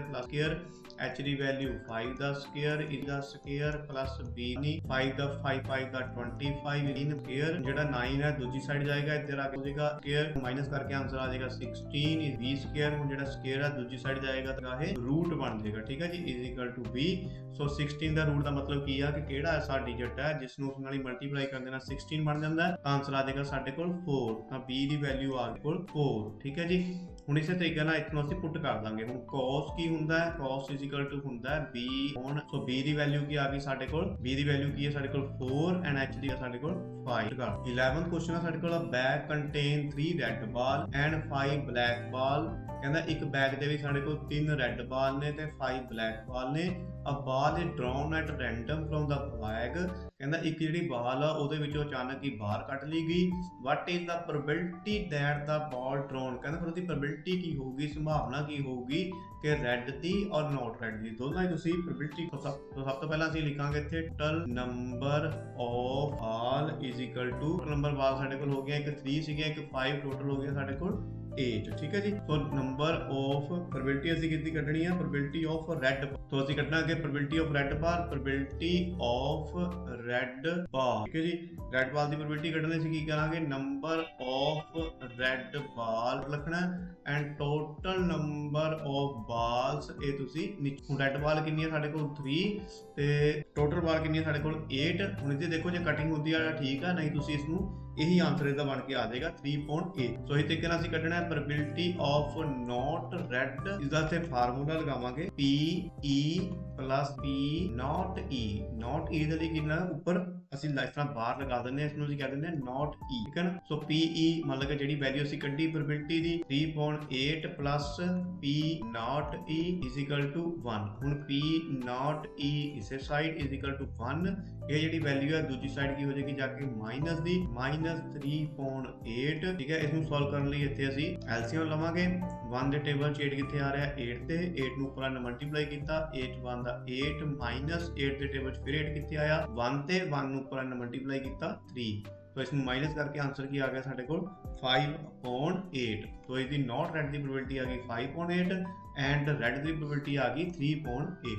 plus square, h ਦੀ ਵੈਲਿਊ 5 ਦਾ ਸਕੁਅਰ ਇਹਦਾ ਸਕੁਅਰ ਪਲੱਸ b ਨਹੀਂ 5 ਦਾ 5 ਦਾ 25 in ਸਕੁਅਰ, ਜਿਹੜਾ 9 ਹੈ ਦੂਜੀ ਸਾਈਡ ਜਾਏਗਾ, ਇੱਧਰ ਆ ਕੇ ਹੋ ਜਾਏਗਾ ਸਕੁਅਰ ਮਾਈਨਸ ਕਰਕੇ ਆਨਸਰ ਆ ਜਾਏਗਾ 16 is b ਸਕੁਅਰ। ਹੁਣ ਜਿਹੜਾ ਸਕੁਅਰ ਹੈ ਦੂਜੀ ਸਾਈਡ ਜਾਏਗਾ ਤਾਂ ਇਹ ਰੂਟ ਬਣ ਜਾਏਗਾ, ਠੀਕ ਹੈ ਜੀ, = b। ਸੋ 16 ਦਾ ਰੂਟ ਦਾ ਮਤਲਬ ਕੀ ਆ ਕਿ ਕਿਹੜਾ ਐਸਾ ਡਿਜਿਟ ਹੈ ਜਿਸ ਨੂੰ ਉਸ ਨਾਲ ਹੀ ਮਲਟੀਪਲਾਈ ਕਰ ਦੇਣਾ 16 ਬਣ ਜਾਂਦਾ ਹੈ, ਤਾਂ ਆਨਸਰ ਆ ਜਾਏਗਾ ਸਾਡੇ ਕੋਲ 4, ਤਾਂ b ਦੀ ਵੈਲਿਊ ਆ ਗਈ ਕੋਲ 4, ਠੀਕ ਹੈ ਜੀ। ਹੁਣ ਇਸੇ ਤਰੀਕੇ ਨਾਲ ਇੱਥੋਂ ਅਸੀਂ ਪੁੱਟ ਕਰ ਦਾਂਗੇ। ਹੁਣ cos ਕੀ ਹੁੰਦਾ ਹੈ, cos ਹੁੰਦਾ ਹੈ b ਹੁਣ, ਸੋ b ਦੀ ਵੈਲਿਊ ਕੀ ਆ ਗਈ ਸਾਡੇ ਕੋਲ, b ਦੀ ਵੈਲਿਊ ਕੀ ਹੈ ਸਾਡੇ ਕੋਲ 4 ਐਂਡ h ਦੀ ਸਾਡੇ ਕੋਲ 5। 11th ਕੁਐਸਚਨ ਹੈ ਸਾਡੇ ਕੋਲ, bag contain 3 red ball and 5 black ball. ਕਹਿੰਦਾ ਇੱਕ ਬੈਗ ਦੇ ਵਿੱਚ ਸਾਡੇ ਕੋਲ 3 ਰੈੱਡ ਬਾਲ ਨੇ ਤੇ 5 ਬਲੈਕ ਬਾਲ ਨੇ। A ball is drawn at random from the bag. ਕਹਿੰਦਾ ਇੱਕ ਜਿਹੜੀ ਬਾਲ ਆ ਉਹਦੇ ਵਿੱਚੋਂ ਅਚਾਨਕ ਹੀ ਬਾਹਰ ਕੱਢ ਲਈ ਗਈ। What is the probability that the ball drawn. ਕਹਿੰਦਾ ਫਿਰ ਉਹਦੀ ਪ੍ਰੋਬੇਬਿਲਿਟੀ ਕੀ ਹੋਊਗੀ, ਸੰਭਾਵਨਾ ਕੀ ਹੋਊਗੀ ਕਿ ਰੈੱਡ ਦੀ ਔਰ ਨਾਟ ਰੈੱਡ ਦੀ, ਦੋਨਾਂ ਹੀ ਤੁਸੀਂ ਪ੍ਰੋਬੇਬਿਲਿਟੀ। ਸਭ ਤੋਂ ਪਹਿਲਾਂ ਅਸੀਂ ਲਿਖਾਂਗੇ ਇੱਥੇ total number of ball = number ball ਸਾਡੇ ਕੋਲ ਹੋ ਗਿਆ ਇੱਕ 3 ਸੀਗਾ, ਇੱਕ 5, ਟੋਟਲ ਹੋ ਗਿਆ ਸਾਡੇ ਕੋਲ 8, ਠੀਕ ਹੈ ਜੀ। ਸੋ ਨੰਬਰ ਆਫ ਪ੍ਰੋਬੇਬਿਲਿਟੀ ਅਸੀਂ ਕਿੰਨੀ ਕੱਢਣੀ ਹੈ, ਪ੍ਰੋਬੇਬਿਲਿਟੀ ਆਫ ਰੈੱਡ, तो ਅਸੀਂ ਕੱਢਣਾ ਕਿ probability of red ball, probability of red ball, ਠੀਕ ਹੈ ਜੀ। ਰੈੱਡ ਬਾਲ ਦੀ ਪ੍ਰੋਬੇਬਿਲਿਟੀ ਕੱਢਣੀ ਸੀ ਕੀ ਕਰਾਂਗੇ, ਨੰਬਰ ਆਫ ਰੈੱਡ ਬਾਲ ਲਿਖਣਾ and total number of balls, ਇਹ ਤੁਸੀਂ ਹੁਣ ਰੈੱਡ ਬਾਲ ਕਿੰਨੀ ਹੈ ਸਾਡੇ ਕੋਲ 3 ਤੇ ਟੋਟਲ ਬਾਲ ਕਿੰਨੀ ਹੈ ਸਾਡੇ ਕੋਲ 8। ਹੁਣ ਇਹਦੇ ਦੇਖੋ ਜੇ ਕਟਿੰਗ ਹੁੰਦੀ ਆ ਠੀਕ ਆ, ਨਹੀਂ ਤੁਸੀਂ ਇਸ ਨੂੰ ਇਹੀ ਆਨਸਰ ਇਹਦਾ ਬਣ ਕੇ ਆ ਜਾਏਗਾ 3.8। ਸੋ ਇਸ ਤਰੀਕੇ ਨਾਲ ਅਸੀਂ ਕੱਢਣਾ ਹੈ ਪ੍ਰੋਬੇਬਿਲਿਟੀ ਆਫ ਨਾਟ ਰੈੱਡ। ਇਸ ਦਾ ਇੱਥੇ ਫਾਰਮੂਲਾ ਲਗਾਵਾਂਗੇ PE plus P not E। not E ਦੇ ਲਈ ਕਿੰਨਾ ਉੱਪਰ ਅਸੀਂ ਇਸ ਤਰ੍ਹਾਂ ਬਾਹਰ ਲਗਾ ਦਿੰਦੇ ਹਾਂ, ਇਸ ਨੂੰ ਅਸੀਂ ਕਹਿ ਦਿੰਦੇ ਹਾਂ not E, ਠੀਕ ਹੈ ਨਾ। ਸੋ PE ਮੰਨ ਲਓ ਕਿ ਜਿਹੜੀ ਵੈਲਿਊ ਅਸੀਂ ਕੱਢੀ probability the 3.8 plus P not E = 1। ਹੁਣ P not E ਇਸੇ ਸਾਈਡ = 1। ਇਹ ਜਿਹੜੀ ਵੈਲਿਊ ਹੈ ਦੂਜੀ ਸਾਈਡ ਕੀ ਹੋ ਜਾਏਗੀ ਜਾ ਕੇ ਮਾਈਨਸ ਦੀ -3.8, ਠੀਕ ਹੈ। ਇਸ ਨੂੰ ਸੋਲਵ ਕਰਨ ਲਈ ਇੱਥੇ ਅਸੀਂ ਐਲਸੀਐਮ ਲਵਾਂਗੇ। 1 ਦੇ ਟੇਬਲ 'ਚ 8 ਕਿੱਥੇ ਆ ਰਿਹਾ 8 ਤੇ 8 ਨੂੰ ਉੱਪਰ ਨਾਲ ਮਲਟੀਪਲਾਈ ਕੀਤਾ 8 1 ਦਾ 8 -8 ਦੇ ਟੇਬਲ 'ਚ ਫਿਰ 8 ਕਿੱਥੇ ਆਇਆ 1 ਤੇ 1 ਨੂੰ ਉੱਪਰ ਨਾਲ ਮਲਟੀਪਲਾਈ ਕੀਤਾ 3। तो ਇਸ ਨੂੰ ਮਾਈਨਸ ਕਰਕੇ ਆਨਸਰ ਕੀ ਆ ਗਿਆ ਸਾਡੇ ਕੋਲ 5/8। तो इसकी नॉट रेड की प्रोबेबिलिटी आ गई 5/8 एंड रेड की प्रोबेबिलिटी आ गई 3/8।